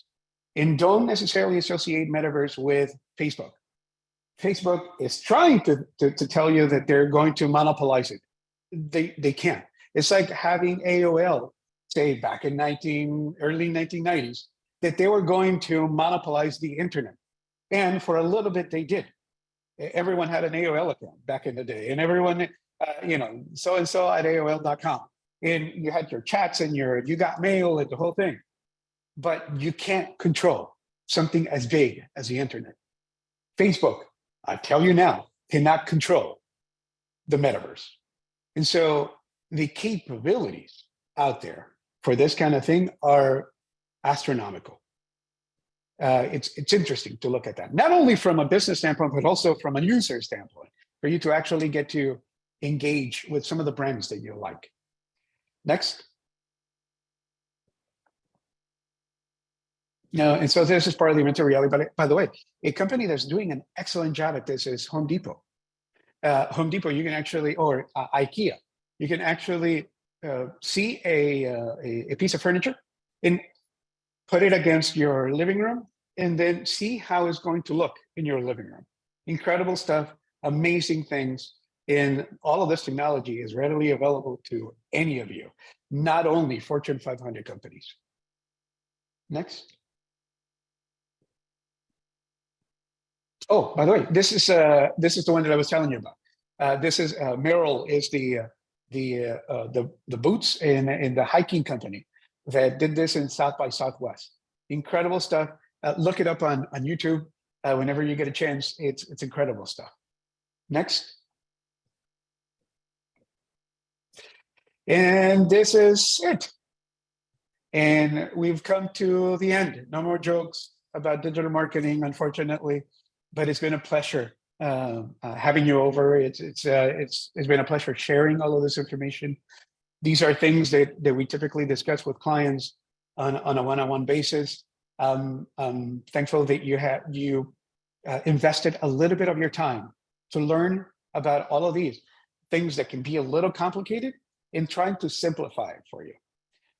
And don't necessarily associate metaverse with Facebook. Facebook is trying to tell you that they're going to monopolize it. They can't. It's like having AOL, say back in early 1990s, that they were going to monopolize the internet. And for a little bit, they did. Everyone had an AOL account back in the day, and everyone, so-and-so at AOL.com. And you had your chats and you got mail and the whole thing. But you can't control something as big as the internet. Facebook, I tell you now, cannot control the metaverse. And so the capabilities out there for this kind of thing are astronomical. It's interesting to look at that, not only from a business standpoint, but also from a user standpoint, for you to actually get to engage with some of the brands that you like. Next. No, and so this is part of the augmented reality. But by the way, a company that's doing an excellent job at this is Home Depot. Home Depot, you can actually, or IKEA, you can actually see a piece of furniture and put it against your living room, and then see how it's going to look in your living room. Incredible stuff, amazing things. And all of this technology is readily available to any of you, not only Fortune 500 companies. Next. Oh, by the way, this is the one that I was telling you about. This is Merrill is the boots in the hiking company that did this in South by Southwest. Incredible stuff. Look it up on YouTube whenever you get a chance. It's incredible stuff. Next. And this is it. And we've come to the end. No more jokes about digital marketing, unfortunately, but it's been a pleasure having you over. It's been a pleasure sharing all of this information. These are things that we typically discuss with clients on a one-on-one basis. I'm thankful that you invested a little bit of your time to learn about all of these things that can be a little complicated, in trying to simplify it for you.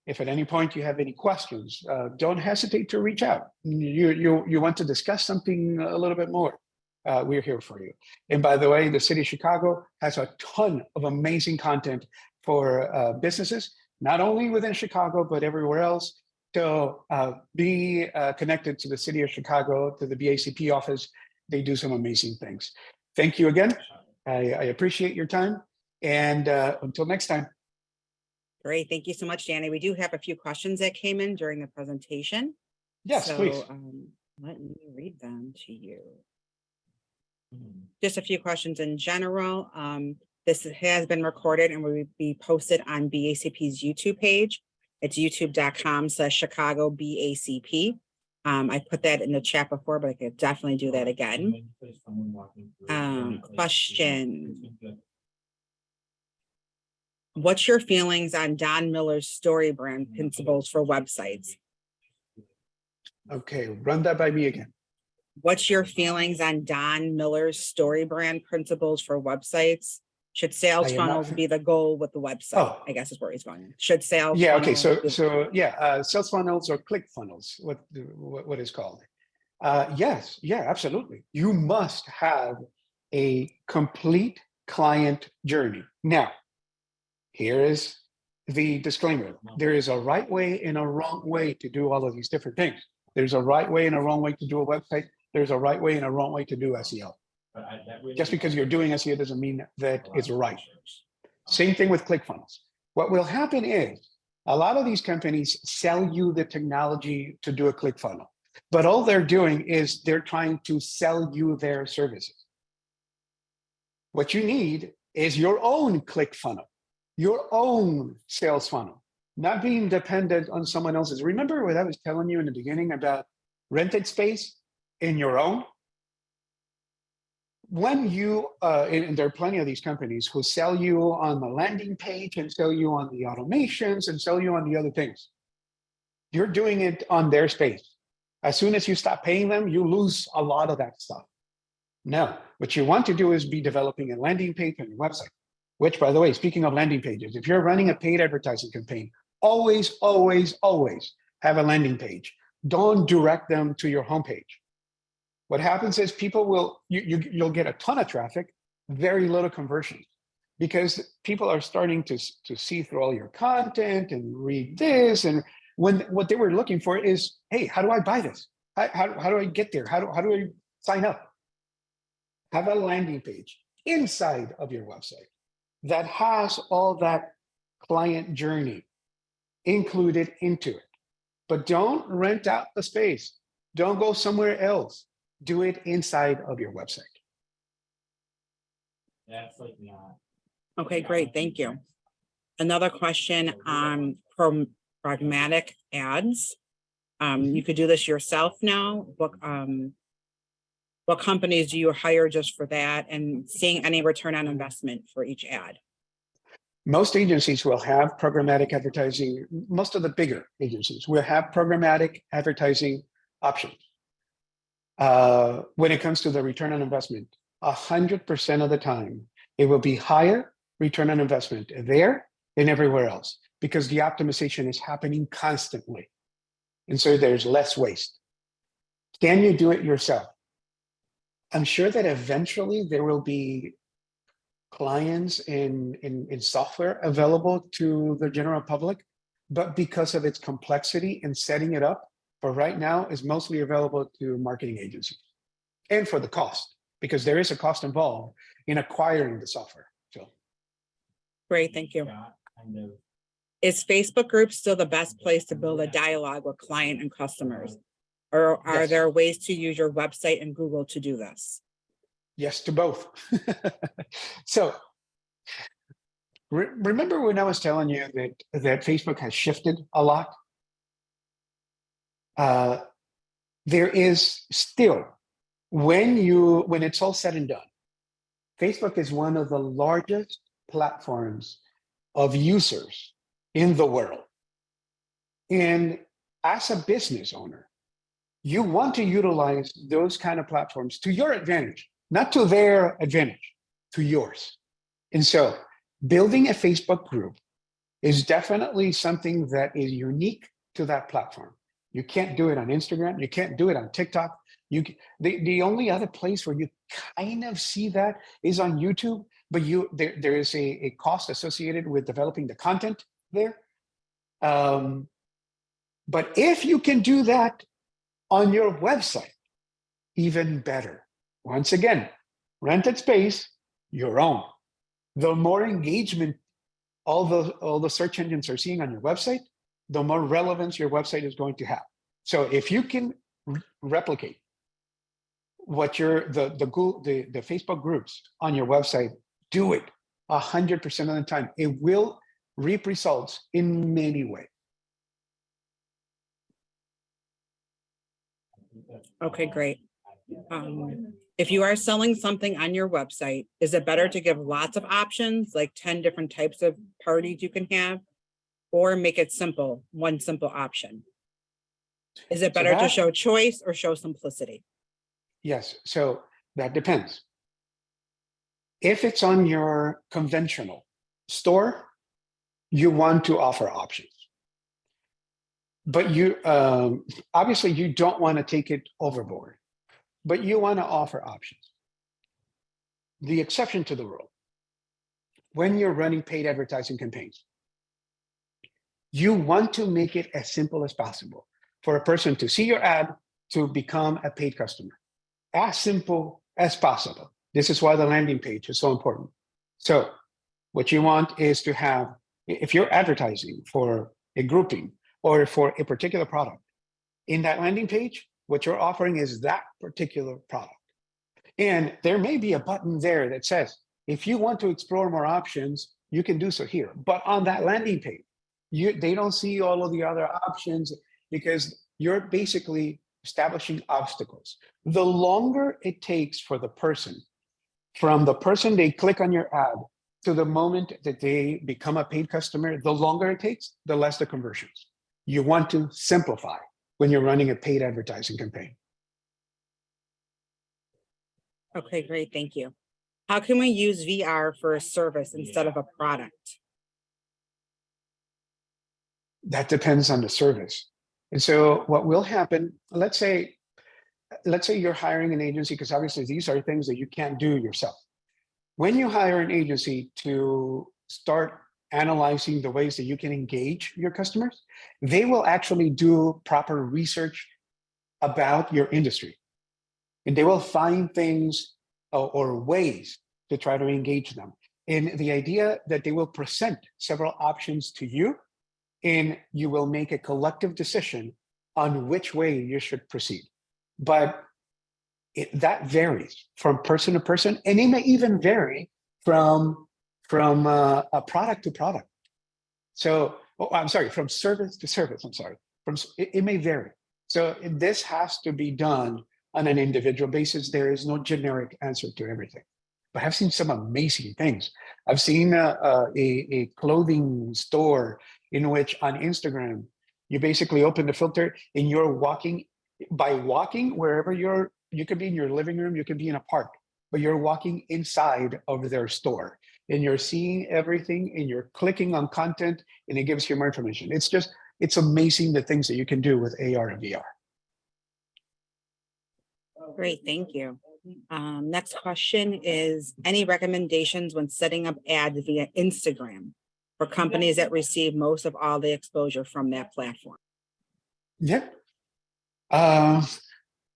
If at any point you have any questions, don't hesitate to reach out. You want to discuss something a little bit more, we're here for you. And by the way, the city of Chicago has a ton of amazing content for businesses, not only within Chicago, but everywhere else. So be connected to the city of Chicago, to the BACP office. They do some amazing things. Thank you again. I appreciate your time. And until next time. Great. Thank you so much, Danny. We do have a few questions that came in during the presentation. Yes, please. Let me read them to you. Just a few questions in general. This has been recorded and will be posted on BACP's YouTube page. It's youtube.com/Chicago BACP. I put that in the chat before, but I could definitely do that again. Question. What's your feelings on Don Miller's story brand principles for websites? Okay, run that by me again. What's your feelings on Don Miller's story brand principles for websites? Should sales funnels be the goal with the website? Oh. I guess is where he's going. Should sales funnels? Okay, sales funnels or click funnels, what is called. Yes, yeah, absolutely. You must have a complete client journey. Now, here is the disclaimer. There is a right way and a wrong way to do all of these different things. There's a right way and a wrong way to do a website. There's a right way and a wrong way to do SEO. Just because you're doing SEO doesn't mean that it's right. Same thing with ClickFunnels. What will happen is a lot of these companies sell you the technology to do a ClickFunnel, but all they're doing is they're trying to sell you their services. What you need is your own ClickFunnel, your own sales funnel, not being dependent on someone else's. Remember what I was telling you in the beginning about rented space in your own? When you, and there are plenty of these companies who sell you on the landing page and sell you on the automations and sell you on the other things. You're doing it on their space. As soon as you stop paying them, you lose a lot of that stuff. No, what you want to do is be developing a landing page on your website, which, by the way, speaking of landing pages, if you're running a paid advertising campaign, always, always, always have a landing page. don't direct them to your homepage. What happens is people will, you'll get a ton of traffic, very little conversion, because people are starting to see through all your content and read this. And when what they were looking for is, hey, how do I buy this? How do I get there? How do I sign up? Have a landing page inside of your website that has all that client journey included into it. But don't rent out the space. Don't go somewhere else. Do it inside of your website. Okay, great. Thank you. Another question on pragmatic ads. You could do this yourself now. What companies do you hire just for that, and seeing any return on investment for each ad? Most agencies will have programmatic advertising. Most of the bigger agencies will have programmatic advertising options. When it comes to the return on investment, 100% of the time, it will be higher return on investment there than everywhere else, because the optimization is happening constantly. And so there's less waste. Can you do it yourself? I'm sure that eventually there will be clients in software available to the general public, but because of its complexity and setting it up, for right now, is mostly available to marketing agencies. And for the cost, because there is a cost involved in acquiring the software. So Great, thank you. Is Facebook groups still the best place to build a dialogue with client and customers? Or are Yes. there ways to use your website and Google to do this? Yes to both. So remember when I was telling you that Facebook has shifted a lot? There is still, when it's all said and done, Facebook is one of the largest platforms of users in the world. And as a business owner, you want to utilize those kind of platforms to your advantage, not to their advantage, to yours. And so building a Facebook group is definitely something that is unique to that platform. You can't do it on Instagram. You can't do it on TikTok. The only other place where you kind of see that is on YouTube, but there is a cost associated with developing the content there. But if you can do that on your website, even better. Once again, rented space, your own. The more engagement all the search engines are seeing on your website, the more relevance your website is going to have. So if you can replicate what the Facebook groups on your website, do it 100% of the time. It will reap results in many ways. Okay, great. If you are selling something on your website, is it better to give lots of options, like 10 different types of parties you can have, or make it simple, one simple option? Is it better to show choice or show simplicity? Yes, so that depends. If it's on your conventional store, you want to offer options. But you obviously you don't want to take it overboard, but you want to offer options. The exception to the rule, when you're running paid advertising campaigns, you want to make it as simple as possible for a person to see your ad to become a paid customer. As simple as possible. This is why the landing page is so important. So what you want is to have, if you're advertising for a grouping or for a particular product, in that landing page, what you're offering is that particular product. And there may be a button there that says, if you want to explore more options, you can do so here. But on that landing page, they don't see all of the other options, because you're basically establishing obstacles. The longer it takes for the person, from the person they click on your ad to the moment that they become a paid customer, the longer it takes, the less the conversions. You want to simplify when you're running a paid advertising campaign. Okay, great, thank you. How can we use VR for a service instead of a product? That depends on the service. And so what will happen, let's say you're hiring an agency, because obviously these are things that you can't do yourself. When you hire an agency to start analyzing the ways that you can engage your customers, they will actually do proper research about your industry. And they will find things or ways to try to engage them. And the idea that they will present several options to you, and you will make a collective decision on which way you should proceed. But that varies from person to person, and it may even vary from a product to product. So, I'm sorry, from service to service. I'm sorry, it may vary. So this has to be done on an individual basis. There is no generic answer to everything. But I've seen some amazing things. I've seen a clothing store in which on Instagram, you basically open the filter and you're walking wherever you could be in your living room, you could be in a park, but you're walking inside of their store and you're seeing everything and you're clicking on content and it gives you more information. It's amazing the things that you can do with AR and VR. Great, thank you. Next question is, any recommendations when setting up ads via Instagram for companies that receive most of all the exposure from that platform? Yeah.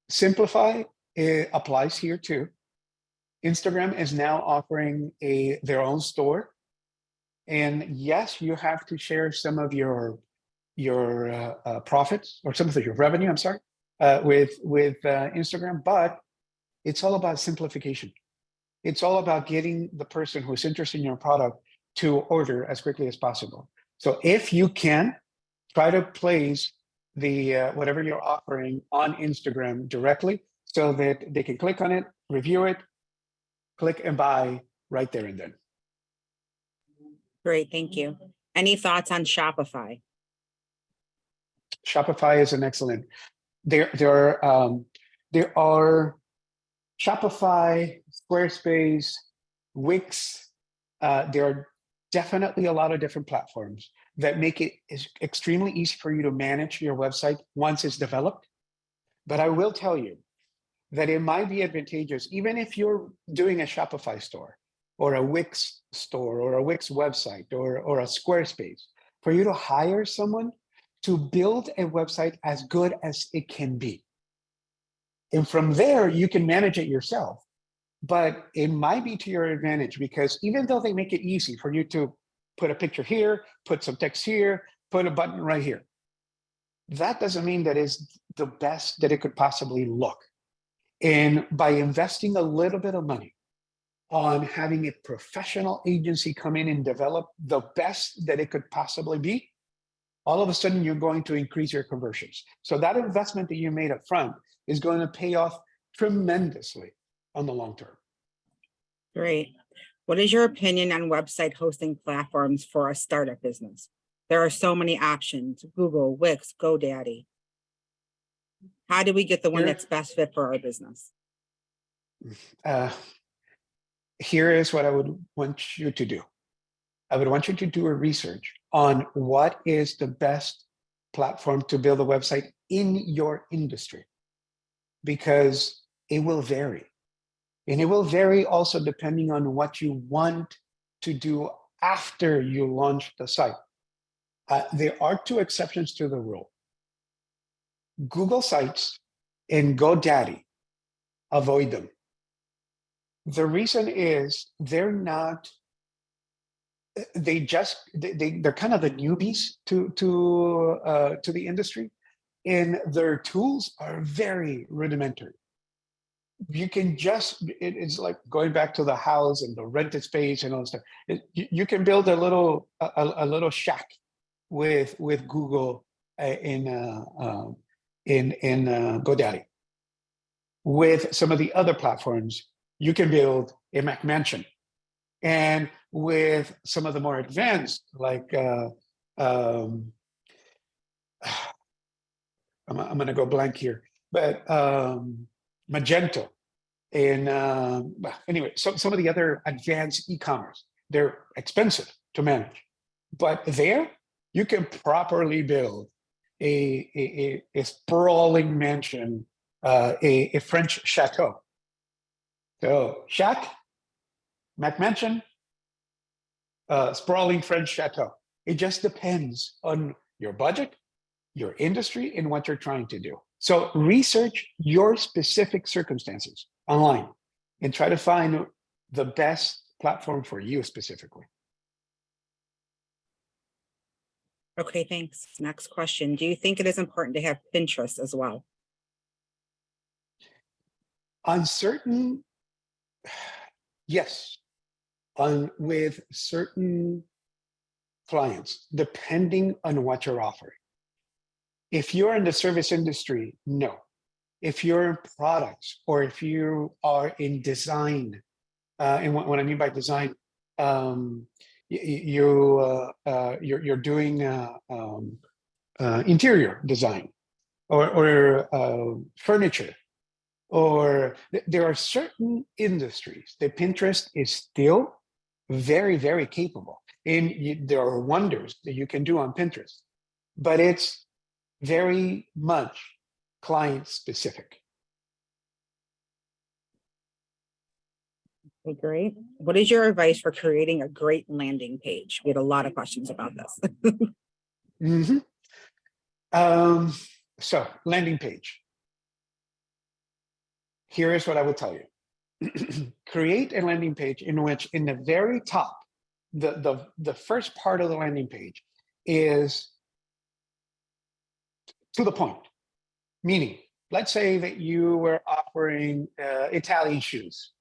Simplify applies here too. Instagram is now offering their own store. And yes, you have to share some of your profits or some of your revenue, I'm sorry, with Instagram, but it's all about simplification. It's all about getting the person who's interested in your product to order as quickly as possible. So if you can, try to place the whatever you're offering on Instagram directly so that they can click on it, review it, click and buy right there and then. Great, thank you. Any thoughts on Shopify? Shopify is an excellent. There are Shopify, Squarespace, Wix. There are definitely a lot of different platforms that make it extremely easy for you to manage your website once it's developed. But I will tell you that it might be advantageous, even if you're doing a Shopify store or a Wix store or a Wix website or a Squarespace, for you to hire someone to build a website as good as it can be. And from there, you can manage it yourself. But it might be to your advantage, because even though they make it easy for you to put a picture here, put some text here, put a button right here, that doesn't mean that it's the best that it could possibly look. And by investing a little bit of money on having a professional agency come in and develop the best that it could possibly be, all of a sudden you're going to increase your conversions. So that investment that you made up front is going to pay off tremendously on the long term. Great. What is your opinion on website hosting platforms for a startup business? There are so many options: Google, Wix, GoDaddy. How do we get the one that's best fit for our business? Here is what I would want you to do. I would want you to do a research on what is the best platform to build a website in your industry, because it will vary. And it will vary also depending on what you want to do after you launch the site. There are two exceptions to the rule. Google Sites and GoDaddy, avoid them. The reason is they're kind of the newbies to the industry, and their tools are very rudimentary. You can it's like going back to the house and the rented space and all that stuff. You can build a little shack with Google in GoDaddy. With some of the other platforms, you can build a McMansion. And with some of the more advanced, like I'm going to go blank here, but Magento, and anyway, some of the other advanced e-commerce, they're expensive to manage, but there you can properly build a sprawling mansion, a French chateau. So shack, McMansion, sprawling French chateau. It just depends on your budget, your industry, and what you're trying to do. So research your specific circumstances online and try to find the best platform for you specifically. Okay, thanks. Next question. Do you think it is important to have Pinterest as well? On certain, yes, with certain clients, depending on what you're offering. If you're in the service industry, no. If you're in products or if you are in design, and what I mean by design, you're doing interior design or furniture, or there are certain industries that Pinterest is still very, very capable. And there are wonders that you can do on Pinterest, but it's very much client specific. Okay, great. What is your advice for creating a great landing page? We had a lot of questions about this. So landing page. Here is what I would tell you. Create a landing page in which in the very top, the first part of the landing page is to the point. Meaning, let's say that you were offering Italian shoes,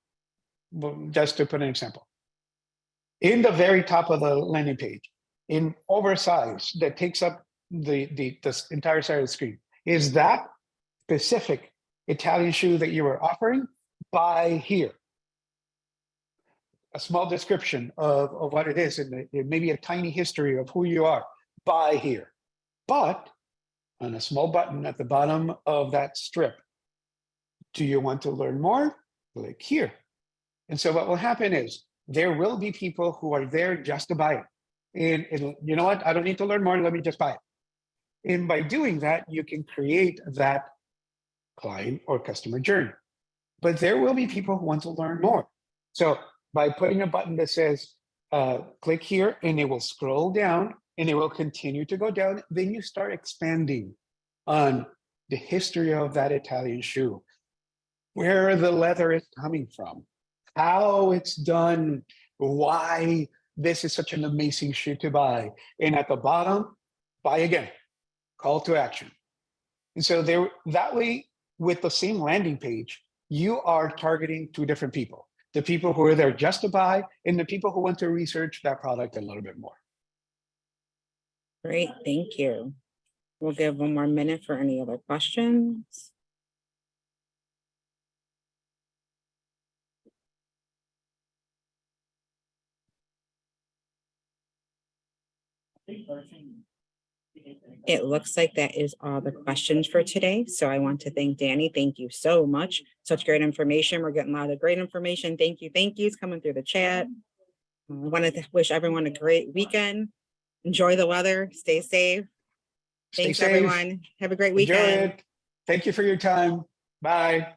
just to put an example. In the very top of the landing page, in oversized that takes up the entire side of the screen, is that specific Italian shoe that you were offering. Buy here. A small description of what it is, and maybe a tiny history of who you are. Buy here. But on a small button at the bottom of that strip, do you want to learn more? Click here. And so what will happen is there will be people who are there just to buy it. And you know what? I don't need to learn more. Let me just buy it. And by doing that, you can create that client or customer journey. But there will be people who want to learn more. So by putting a button that says, click here, and it will scroll down and it will continue to go down, then you start expanding on the history of that Italian shoe, where the leather is coming from, how it's done, why this is such an amazing shoe to buy. And at the bottom, buy again, call to action. And so that way, with the same landing page, you are targeting two different people. The people who are there just to buy and the people who want to research that product a little bit more. Great, thank you. We'll give one more minute for any other questions. It looks like that is all the questions for today. So I want to thank Danny. Thank you so much. Such great information. We're getting a lot of great information. Thank you. Thank you. It's coming through the chat. I wanted to wish everyone a great weekend. Enjoy the weather. Stay safe. Thanks, everyone. Have a great weekend. Enjoy it. Thank you for your time. Bye.